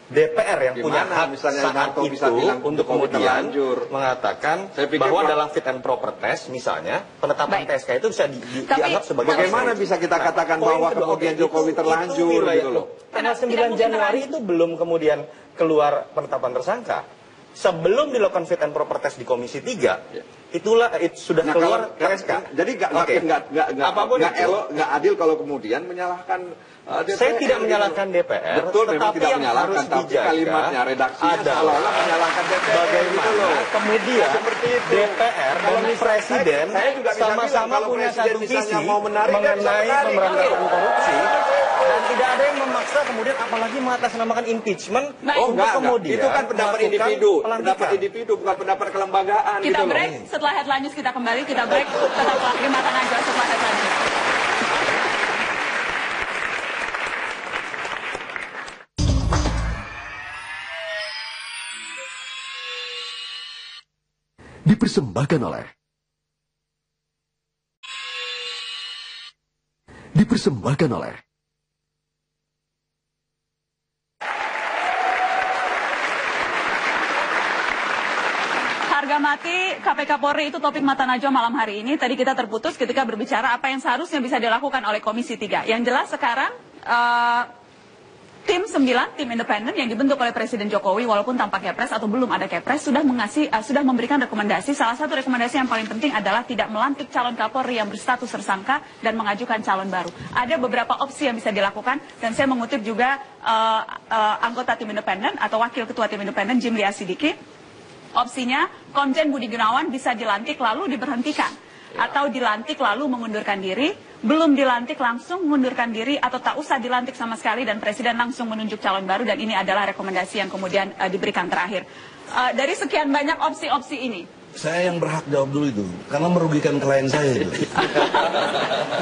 DPR yang punya hak saat itu untuk kemudian mengatakan bahwa dalam fit and proper test misalnya penetapan TSK itu bisa dianggap sebagai bagaimana bisa kita katakan bahwa kemudian Jokowi terlanjur gitu loh. Tanggal 9 Januari itu belum kemudian keluar penetapan tersangka. Sebelum dilakukan fit and proper test di Komisi 3, itulah sudah keluar TSK. Jadi nggak adil kalau kemudian menyalahkan DPR. Saya tidak menyalahkan DPR. Betul, memang tidak menyalahkan, tapi dijaga kalimatnya, redaksinya seolah-olah menyalahkan DPR. Bagaimana kemudian DPR dan Presiden sama-sama punya satu visi mengenai pemberantasan korupsi. Dan tidak ada yang memaksa kemudian apalagi mengatasnamakan impeachment untuk kemudian itu kan pendapat individu, bukan pendapat kelembagaan. Kita break, setelah headline news kita kembali, kita break, tetaplah di Mata Najwa setelah headline news. Dipersembahkan oleh Harga mati KPK Polri itu topik Mata Najwa malam hari ini. Tadi kita terputus ketika berbicara apa yang seharusnya bisa dilakukan oleh Komisi 3. Yang jelas sekarang tim 9, tim independen yang dibentuk oleh Presiden Jokowi walaupun tanpa kepres atau belum ada kepres sudah memberikan rekomendasi. Salah satu rekomendasi yang paling penting adalah tidak melantik calon Kapolri yang berstatus tersangka dan mengajukan calon baru. Ada beberapa opsi yang bisa dilakukan dan saya mengutip juga anggota tim independen atau wakil ketua tim independen Jimli Asidiki. Opsinya Komjen Budi Gunawan bisa dilantik lalu diberhentikan. Atau dilantik lalu mengundurkan diri, belum dilantik langsung mengundurkan diri, atau tak usah dilantik sama sekali dan Presiden langsung menunjuk calon baru, dan ini adalah rekomendasi yang kemudian diberikan terakhir. Dari sekian banyak opsi-opsi ini, saya yang berhak jawab dulu itu, karena merugikan klien saya itu.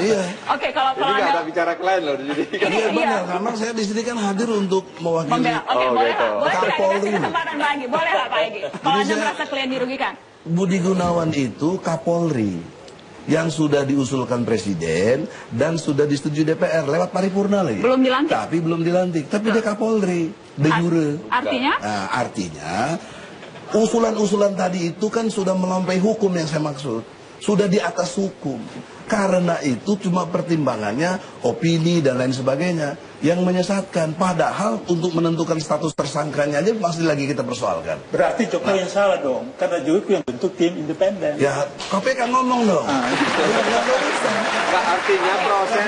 Iya. Oke, kalau Jadi nggak ada bicara klien loh di sini. Iya benar, karena saya di sini kan hadir untuk mewakili boleh Kapolri. kasih kesempatan lagi, boleh lah Pak Egy. Kalau Anda merasa klien dirugikan. Budi Gunawan itu Kapolri yang sudah diusulkan Presiden dan sudah disetujui DPR lewat paripurna lagi. Belum dilantik. Tapi belum dilantik, tapi dia Kapolri de jure. Artinya? Nah, artinya usulan-usulan tadi itu kan sudah melampaui hukum yang saya maksud. Sudah di atas hukum. Karena itu cuma pertimbangannya opini dan lain sebagainya yang menyesatkan. Padahal untuk menentukan status tersangkanya aja masih lagi kita persoalkan. Berarti Jokowi yang salah dong, karena Jokowi yang bentuk tim independen. Ya, KPK ngomong dong. Nggak, artinya proses.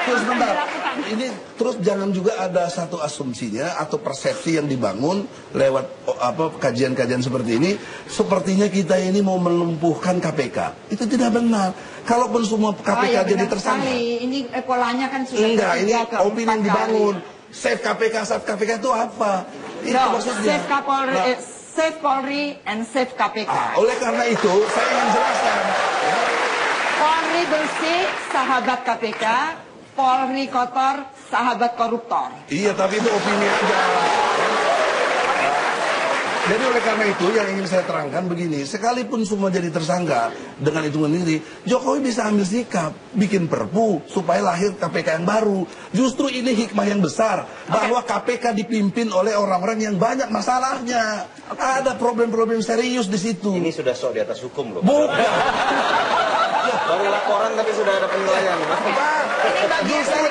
Sebentar. Ini terus jangan juga ada satu asumsinya atau persepsi yang dibangun lewat kajian-kajian seperti ini. Sepertinya kita ini mau melumpuhkan KPK. Itu tidak benar. Kalaupun semua KPK jadi tersangka. Ini polanya kan sudah. Enggak, ini opini yang dibangun. Save KPK itu apa? Itu maksudnya. Save Polri and save KPK. Oleh karena itu, saya ingin jelaskan. Polri bersih, sahabat KPK. Polri kotor, sahabat koruptor. Iya, tapi itu opini aja. Jadi oleh karena itu yang ingin saya terangkan begini, sekalipun semua jadi tersangka dengan hitungan ini, Jokowi bisa ambil sikap, bikin perpu supaya lahir KPK yang baru. Justru ini hikmah yang besar, bahwa KPK dipimpin oleh orang-orang yang banyak masalahnya. Ada problem-problem serius di situ. Ini sudah sok di atas hukum loh. Bukan. Baru laporan tapi sudah ada penilaian. Justru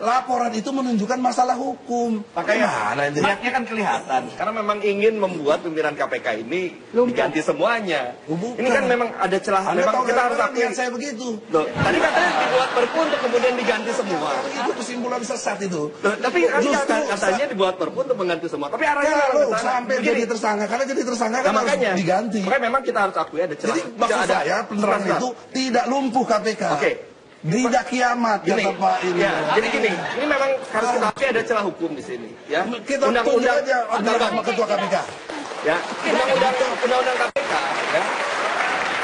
laporan itu menunjukkan masalah hukum. Makanya niatnya kan kelihatan. Karena memang ingin membuat pimpinan KPK ini diganti semuanya. Ini kan memang ada celah. Memang kita harus akui. Saya begitu. Loh, tadi katanya dibuat perpu untuk kemudian diganti semua. Itu kesimpulan sesat itu. Loh, tapi katanya dibuat perpu untuk mengganti semua. Tapi arahnya sampai jadi tersangka. Karena jadi tersangka kan harus diganti. Makanya memang kita harus akui ada celah. Jadi maksud saya penerangan itu tidak lumpuh KPK. Oke. Tidak kiamat kata Pak ini. Ya, jadi gini, ini memang harus kita akui ada celah hukum di sini. Ya. Kita tunggu aja sama Ketua KPK. Ya, undang-undang KPK. Ya.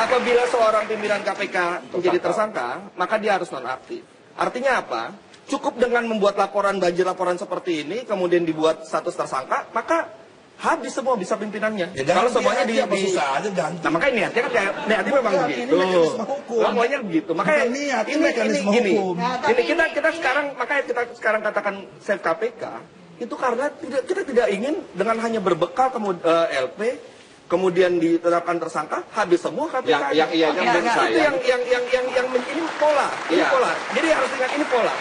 Apabila seorang pimpinan KPK menjadi tersangka, maka dia harus nonaktif. Artinya apa? Cukup dengan membuat laporan banjir laporan seperti ini, kemudian dibuat status tersangka, maka habis semua bisa pimpinannya. Ya, kalau semuanya susah aja ganti. Nah, makanya niatnya memang begitu. Pokoknya begitu. Makanya ini kita sekarang katakan save KPK itu karena kita tidak ingin dengan hanya berbekal LP kemudian ditetapkan tersangka habis semua KPK. Yang ini pola. Ini pola. Jadi harus ingat ini pola.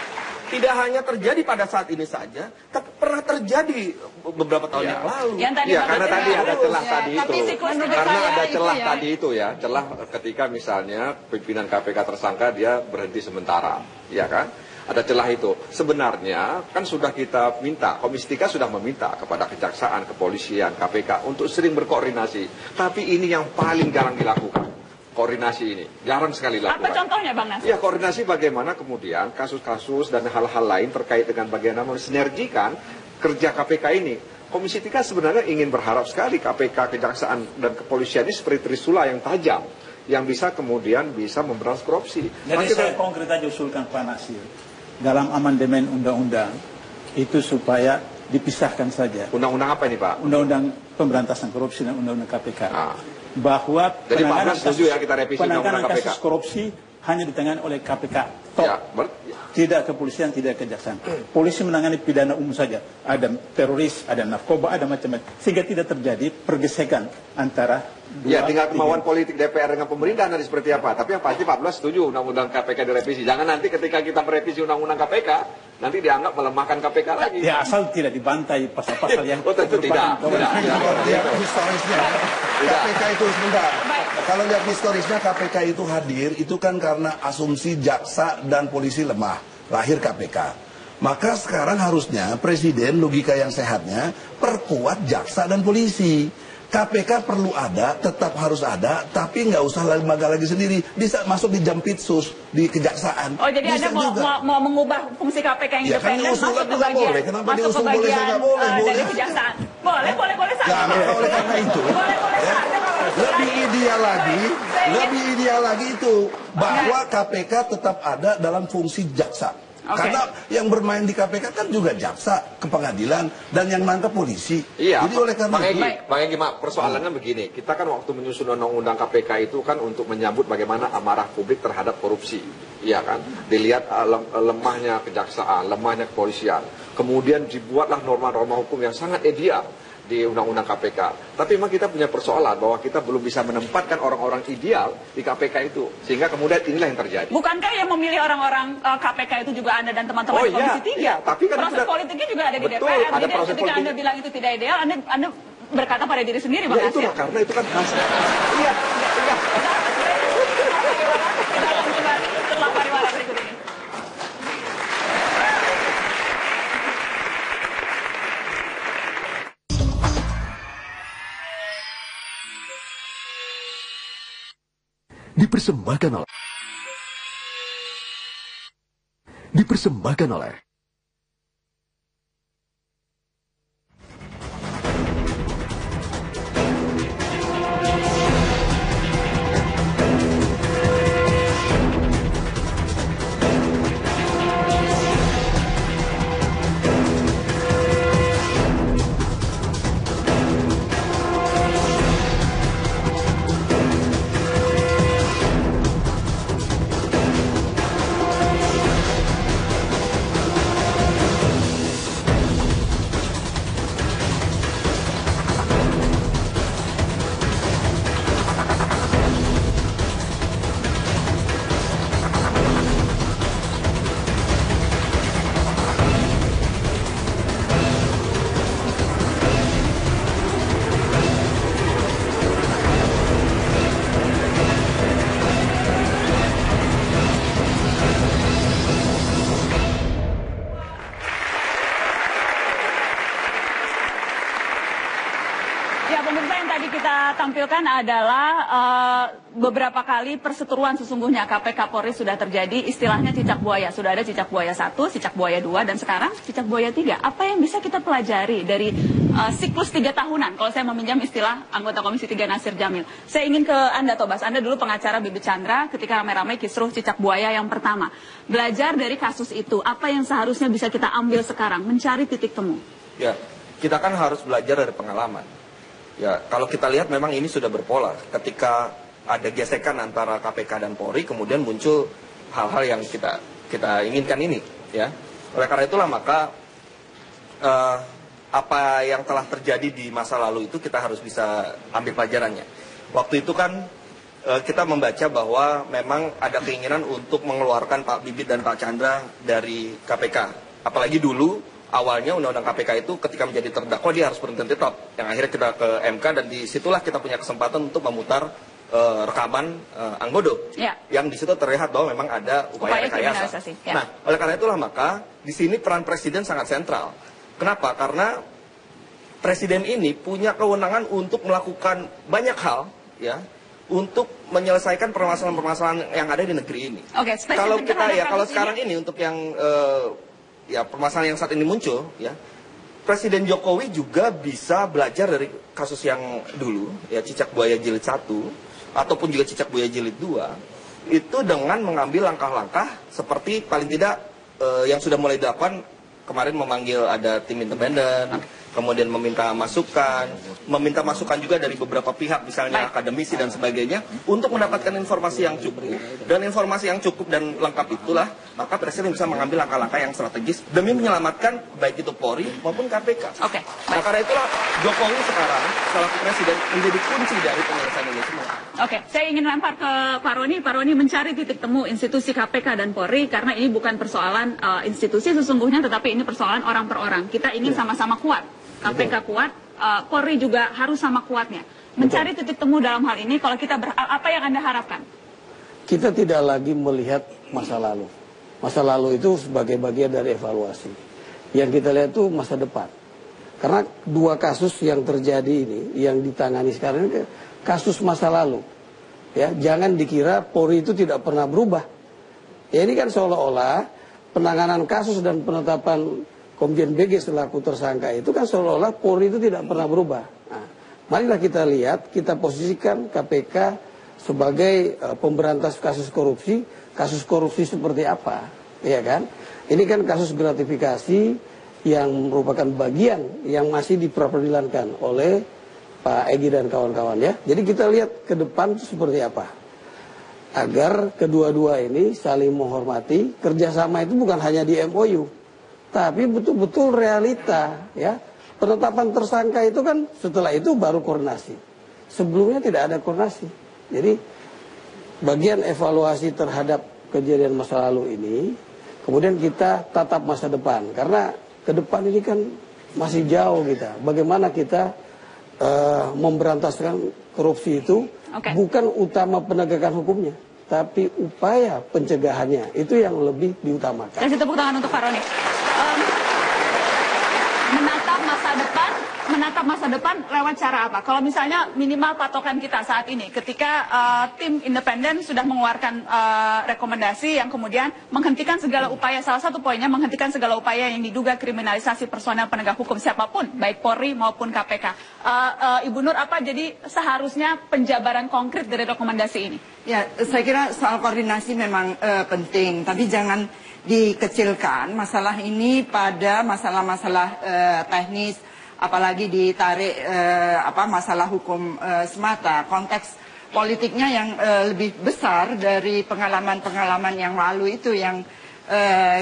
Tidak hanya terjadi pada saat ini saja, tapi pernah terjadi beberapa tahun yang lalu. Iya, karena tadi ada celah tadi itu. Karena ada celah tadi itu ya, celah ketika misalnya pimpinan KPK tersangka dia berhenti sementara, ya kan? Ada celah itu. Sebenarnya kan sudah kita minta, Komisi 3 sudah meminta kepada Kejaksaan, Kepolisian, KPK untuk sering berkoordinasi. Tapi ini yang paling jarang dilakukan. Koordinasi ini jarang sekali dilakukan. Apa contohnya Bang Nasir? Ya, koordinasi bagaimana kemudian kasus-kasus dan hal-hal lain terkait dengan bagaimana mensinergikan kerja KPK ini. Komisi 3 sebenarnya ingin berharap sekali KPK, Kejaksaan dan Kepolisian ini seperti trisula yang tajam yang bisa kemudian bisa memberantas korupsi. Jadi saya konkret aja usulkan Pak Nasir dalam amandemen undang-undang itu supaya dipisahkan saja. Undang-undang apa ini Pak? Undang-undang pemberantasan korupsi dan undang-undang KPK. Bahwa jadi penanganan setuju ya kita revisi undang-undang KPK. Kasus korupsi hanya ditangani oleh KPK. Ya, tidak kepolisian, tidak kejaksaan. Polisi menangani pidana umum saja. Ada teroris, ada narkoba, ada macam-macam. Sehingga tidak terjadi pergesekan antara ya, tinggal kemauan politik DPR dengan pemerintah nanti seperti apa. Tapi yang pasti 14 setuju undang-undang KPK direvisi. Jangan nanti ketika kita merevisi undang-undang KPK, nanti dianggap melemahkan KPK lagi. Ya, asal tidak dibantai pasal-pasal yang tentu tidak. Historisnya KPK itu sebentar. Kalau lihat historisnya KPK itu hadir itu kan karena asumsi jaksa dan polisi lemah, lahir KPK. Maka sekarang harusnya presiden logika yang sehatnya perkuat jaksa dan polisi. KPK perlu ada, tetap harus ada, tapi nggak usah lembaga lagi sendiri. Bisa masuk di Jampitsus, di Kejaksaan. Oh, jadi bisa Anda mau mengubah fungsi KPK yang ya, independen kan masuk ke bagian, boleh. Kenapa masuk ke bagian dari Kejaksaan? Boleh saja. Nah, maka oleh karena itu, lebih ideal lagi itu bahwa KPK tetap ada dalam fungsi jaksa. Karena yang bermain di KPK kan juga jaksa ke pengadilan dan yang nangkep polisi. Iya. Jadi oleh karena Bang Egy, persoalannya begini. Kita kan waktu menyusun undang-undang KPK itu kan untuk menyambut bagaimana amarah publik terhadap korupsi. Iya kan? Dilihat lemahnya kejaksaan, lemahnya kepolisian. Kemudian dibuatlah norma-norma hukum yang sangat ideal di undang-undang KPK. Tapi memang kita punya persoalan bahwa kita belum bisa menempatkan orang-orang ideal di KPK itu. Sehingga kemudian inilah yang terjadi. Bukankah yang memilih orang-orang KPK itu juga Anda dan teman-teman Komisi 3? Iya, tapi kan proses politiknya juga ada di betul, DPR. ada Jadi ketika Anda bilang itu tidak ideal, Anda berkata pada diri sendiri, Bang Asyir. Itulah, karena itu kan hasil. Iya. Kita akan kembali setelah pariwara berikut ini. Dipersembahkan oleh Ya, pemirsa, yang tadi kita tampilkan adalah beberapa kali perseteruan sesungguhnya KPK Polri sudah terjadi, istilahnya cicak buaya. Sudah ada cicak buaya 1, cicak buaya 2, dan sekarang cicak buaya 3. Apa yang bisa kita pelajari dari siklus 3 tahunan? Kalau saya meminjam istilah anggota Komisi 3 Nasir Jamil. Saya ingin ke Anda, Tobas. Anda dulu pengacara Bibit Chandra ketika ramai-ramai kisruh cicak buaya yang pertama. Belajar dari kasus itu, apa yang seharusnya bisa kita ambil sekarang? Mencari titik temu. Ya, kita kan harus belajar dari pengalaman. Ya, kalau kita lihat memang ini sudah berpola. Ketika ada gesekan antara KPK dan Polri, kemudian muncul hal-hal yang kita inginkan ini. Ya, oleh karena itulah maka apa yang telah terjadi di masa lalu itu kita harus bisa ambil pelajarannya. Waktu itu kan kita membaca bahwa memang ada keinginan untuk mengeluarkan Pak Bibit dan Pak Chandra dari KPK. Apalagi dulu awalnya undang-undang KPK itu ketika menjadi terdakwa dia harus berhenti tetap. Yang akhirnya kita ke MK dan disitulah kita punya kesempatan untuk memutar rekaman Anggodo. Ya. Yang di situ terlihat bahwa memang ada upaya rekayasa. Ya. Nah, oleh karena itulah maka di sini peran Presiden sangat sentral. Kenapa? Karena Presiden ini punya kewenangan untuk melakukan banyak hal, ya, untuk menyelesaikan permasalahan-permasalahan yang ada di negeri ini. Oke, kalau kita kalau sekarang ini untuk yang ya permasalahan yang saat ini muncul, ya, Presiden Jokowi juga bisa belajar dari kasus yang dulu, ya, cicak buaya jilid 1 ataupun juga cicak buaya jilid 2, itu dengan mengambil langkah-langkah seperti paling tidak yang sudah mulai dilakukan kemarin, memanggil ada tim independen, kemudian meminta masukan juga dari beberapa pihak, misalnya akademisi dan sebagainya, untuk mendapatkan informasi yang cukup. Dan informasi yang cukup dan lengkap itulah, maka Presiden bisa mengambil langkah-langkah yang strategis demi menyelamatkan baik itu Polri maupun KPK. Oke. Nah, karena itulah Jokowi sekarang selaku Presiden menjadi kunci dari penyelesaian ini semua. Oke, saya ingin lempar ke Pak Roni. Pak Roni, mencari titik temu institusi KPK dan Polri, karena ini bukan persoalan institusi sesungguhnya, tetapi ini persoalan orang per orang. Kita ingin sama-sama kuat. KPK kuat, Polri juga harus sama kuatnya. Mencari titik temu dalam hal ini, kalau kita apa yang Anda harapkan? Kita tidak lagi melihat masa lalu. Masa lalu itu sebagai bagian dari evaluasi. Yang kita lihat itu masa depan. Karena dua kasus yang terjadi ini, yang ditangani sekarang ini kasus masa lalu. Ya, jangan dikira Polri itu tidak pernah berubah. Ya, ini kan seolah-olah penanganan kasus dan penetapan Komjen BG selaku tersangka itu kan seolah-olah Polri itu tidak pernah berubah. Nah, marilah kita lihat, kita posisikan KPK sebagai pemberantas kasus korupsi seperti apa, ya kan? Ini kan kasus gratifikasi yang merupakan bagian yang masih diperadilankan oleh Pak Egy dan kawan-kawan ya. Jadi kita lihat ke depan itu seperti apa. Agar kedua-dua ini saling menghormati, kerjasama itu bukan hanya di MOU, tapi betul-betul realita ya. Penetapan tersangka itu kan setelah itu baru koordinasi. Sebelumnya tidak ada koordinasi. Jadi bagian evaluasi terhadap kejadian masa lalu ini, kemudian kita tatap masa depan. Karena ke depan ini kan masih jauh kita. Bagaimana kita memberantaskan korupsi itu bukan utama penegakan hukumnya, tapi upaya pencegahannya itu yang lebih diutamakan. Kasih tepuk tangan untuk Pak Roni. Menatap masa depan lewat cara apa? Kalau misalnya minimal patokan kita saat ini, ketika tim independen sudah mengeluarkan rekomendasi yang kemudian menghentikan segala upaya, salah satu poinnya menghentikan segala upaya yang diduga kriminalisasi personel penegak hukum siapapun, baik Polri maupun KPK. Ibu Nur, apa jadi seharusnya penjabaran konkret dari rekomendasi ini? Ya, saya kira soal koordinasi memang penting, tapi jangan dikecilkan masalah ini pada masalah-masalah teknis, apalagi ditarik masalah hukum semata. Konteks politiknya yang lebih besar dari pengalaman-pengalaman yang lalu itu yang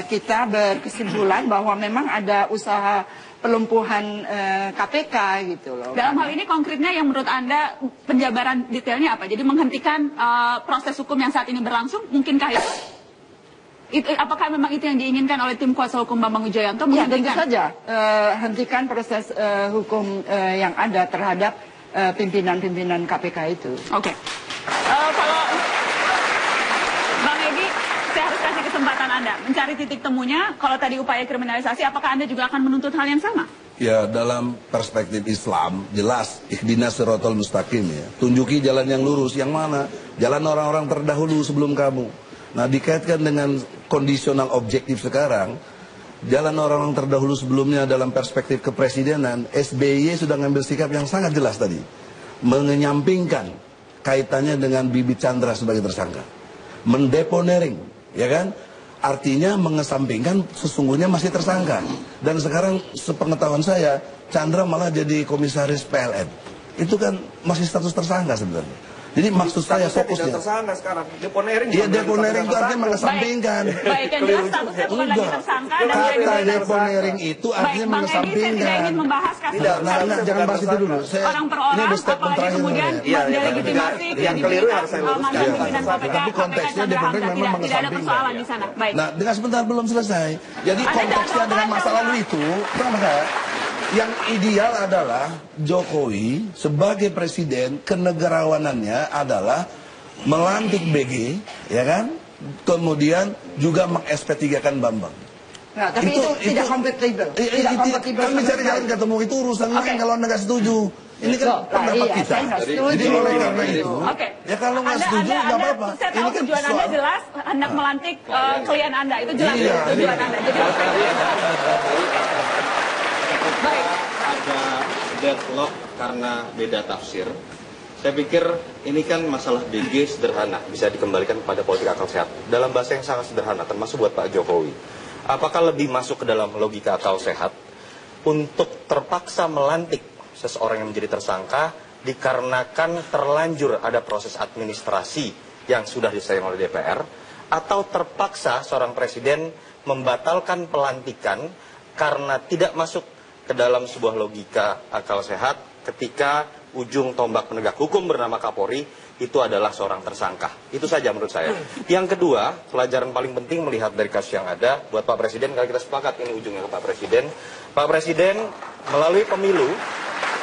kita berkesimpulan bahwa memang ada usaha pelumpuhan KPK gitu loh. Dalam hal ini konkretnya yang menurut Anda penjabaran detailnya apa? Jadi menghentikan proses hukum yang saat ini berlangsung, mungkinkah itu? Apakah memang itu yang diinginkan oleh tim kuasa hukum Bambang Wijoyanto? Ya, tentu saja. Hentikan proses hukum yang ada terhadap pimpinan-pimpinan KPK itu. Oke. Kalau Bang Egy, saya harus kasih kesempatan Anda mencari titik temunya. Kalau tadi upaya kriminalisasi, apakah Anda juga akan menuntut hal yang sama? Ya, dalam perspektif Islam, jelas ihdinas siratal mustaqim ya. Tunjuki jalan yang lurus, yang mana? Jalan orang-orang terdahulu sebelum kamu. Nah, dikaitkan dengan kondisional objektif sekarang, jalan orang-orang terdahulu sebelumnya dalam perspektif kepresidenan, SBY sudah ngambil sikap yang sangat jelas tadi. Menyampingkan kaitannya dengan Bibit Chandra sebagai tersangka. Mendeponering, ya kan? Artinya mengesampingkan sesungguhnya masih tersangka. Dan sekarang sepengetahuan saya, Chandra malah jadi komisaris PLN. Itu kan masih status tersangka sebenarnya. Jadi maksud saya fokusnya. Tidak tersangka sekarang. Deponering. Iya, deponering itu artinya mengesampingkan. Baik, yang jelas statusnya bukan lagi tersangka. Kata deponering itu artinya mengesampingkan. Saya tidak ingin membahas kasus. Jangan bahas itu dulu. Orang per orang, apalagi kemudian mendelegitimasi kredibilitas mantan pimpinan KPK. Tapi konteksnya deponering memang mengesampingkan. Tidak ada persoalan di sana. Baik. Nah, dengan sebentar belum selesai. Jadi konteksnya dengan masa lalu itu, yang ideal adalah Jokowi sebagai presiden, kenegarawanannya adalah melantik BG, ya kan? Kemudian juga meng-SP3-kan Bambang. Nah, tapi itu tidak kompatibel. Tidak kompatibel. Kan mencari jalan ketemu itu urusan lain kalau Anda nggak setuju. Ini kan pendapat kita. Jadi oleh karena itu, ya kalau nggak setuju nggak apa-apa. Saya tahu tujuan Anda jelas, hendak melantik klien Anda. Itu jelas tujuan Anda. Jadi baik. Ada deadlock karena beda tafsir. Saya pikir ini kan masalah BG sederhana, bisa dikembalikan kepada politik akal sehat. Dalam bahasa yang sangat sederhana, termasuk buat Pak Jokowi. Apakah lebih masuk ke dalam logika akal sehat untuk terpaksa melantik seseorang yang menjadi tersangka dikarenakan terlanjur ada proses administrasi yang sudah diselesaikan oleh DPR, atau terpaksa seorang presiden membatalkan pelantikan karena tidak masuk ke dalam sebuah logika akal sehat ketika ujung tombak penegak hukum bernama Kapolri itu adalah seorang tersangka. Itu saja menurut saya. Yang kedua, pelajaran paling penting melihat dari kasus yang ada buat Pak Presiden, kalau kita sepakat ini ujungnya ke Pak Presiden. Pak Presiden, melalui pemilu,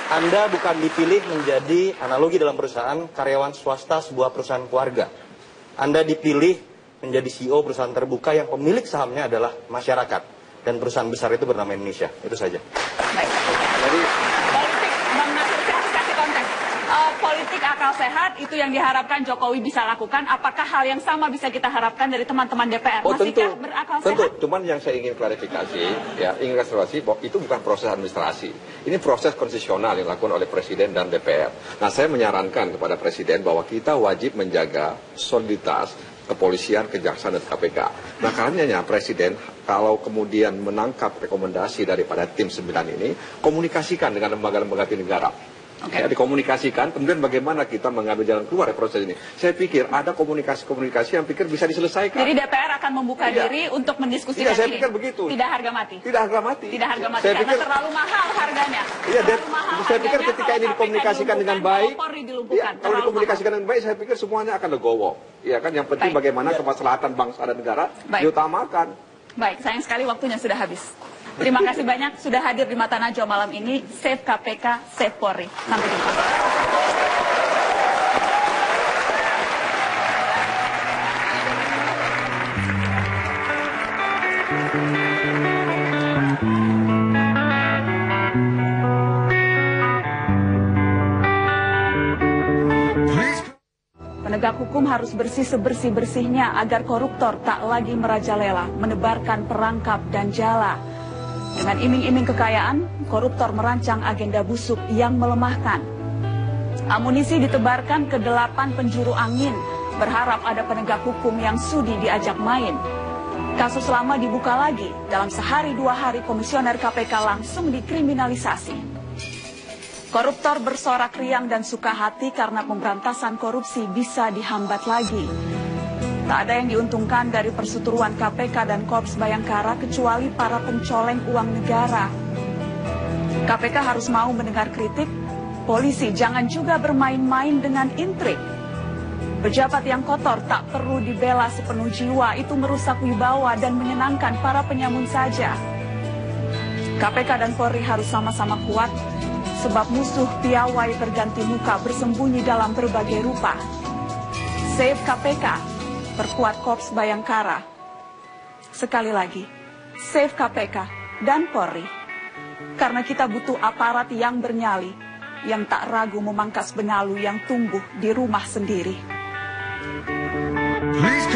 Anda bukan dipilih menjadi analogi dalam perusahaan karyawan swasta sebuah perusahaan keluarga. Anda dipilih menjadi CEO perusahaan terbuka yang pemilik sahamnya adalah masyarakat. Dan perusahaan besar itu bernama Indonesia. Itu saja. Baik. Jadi politik, Bang Nasir, saya harus kasih konteks. Politik akal sehat itu yang diharapkan Jokowi bisa lakukan. Apakah hal yang sama bisa kita harapkan dari teman-teman DPR? Oh tentu, Masihkah berakal tentu. sehat? Cuman yang saya ingin klarifikasi, ya ingin klarifikasi bahwa itu bukan proses administrasi. Ini proses konstitusional yang dilakukan oleh Presiden dan DPR. Nah saya menyarankan kepada Presiden bahwa kita wajib menjaga soliditas kepolisian, kejaksaan, dan KPK. Nah karenanya Presiden kalau kemudian menangkap rekomendasi daripada tim 9 ini, komunikasikan dengan lembaga-lembaga tinggi negara. Ya, dikomunikasikan, kemudian bagaimana kita mengambil jalan keluar dari proses ini. Saya pikir ada komunikasi-komunikasi yang pikir bisa diselesaikan. Jadi DPR akan membuka diri untuk mendiskusikan saya ini. pikir begitu. Tidak harga mati. Tidak harga mati. Tidak harga mati Saya karena pikir, terlalu mahal harganya. Iya, saya pikir harganya ketika ini kalau dikomunikasikan dengan baik, ya, kalau dikomunikasikan dengan baik, saya pikir semuanya akan legowo. Ya kan, yang penting bagaimana kemaslahatan bangsa dan negara diutamakan. Baik, sayang sekali waktunya sudah habis. Terima kasih banyak sudah hadir di Mata Najwa malam ini. Save KPK, Save Polri. Sampai jumpa. Penegak hukum harus bersih sebersih-bersihnya agar koruptor tak lagi merajalela, menebarkan perangkap dan jala. Dengan iming-iming kekayaan, koruptor merancang agenda busuk yang melemahkan. Amunisi ditebarkan ke 8 penjuru angin, berharap ada penegak hukum yang sudi diajak main. Kasus lama dibuka lagi, dalam sehari 2 hari komisioner KPK langsung dikriminalisasi. Koruptor bersorak riang dan suka hati karena pemberantasan korupsi bisa dihambat lagi. Tak ada yang diuntungkan dari perseteruan KPK dan Korps Bayangkara kecuali para pencoleng uang negara. KPK harus mau mendengar kritik, polisi jangan juga bermain-main dengan intrik. Pejabat yang kotor tak perlu dibela sepenuh jiwa, itu merusak wibawa dan menyenangkan para penyamun saja. KPK dan Polri harus sama-sama kuat, sebab musuh piawai berganti muka bersembunyi dalam berbagai rupa. Save KPK. Perkuat Korps Bayangkara. Sekali lagi, save KPK dan Polri. Karena kita butuh aparat yang bernyali, yang tak ragu memangkas benalu yang tumbuh di rumah sendiri. Please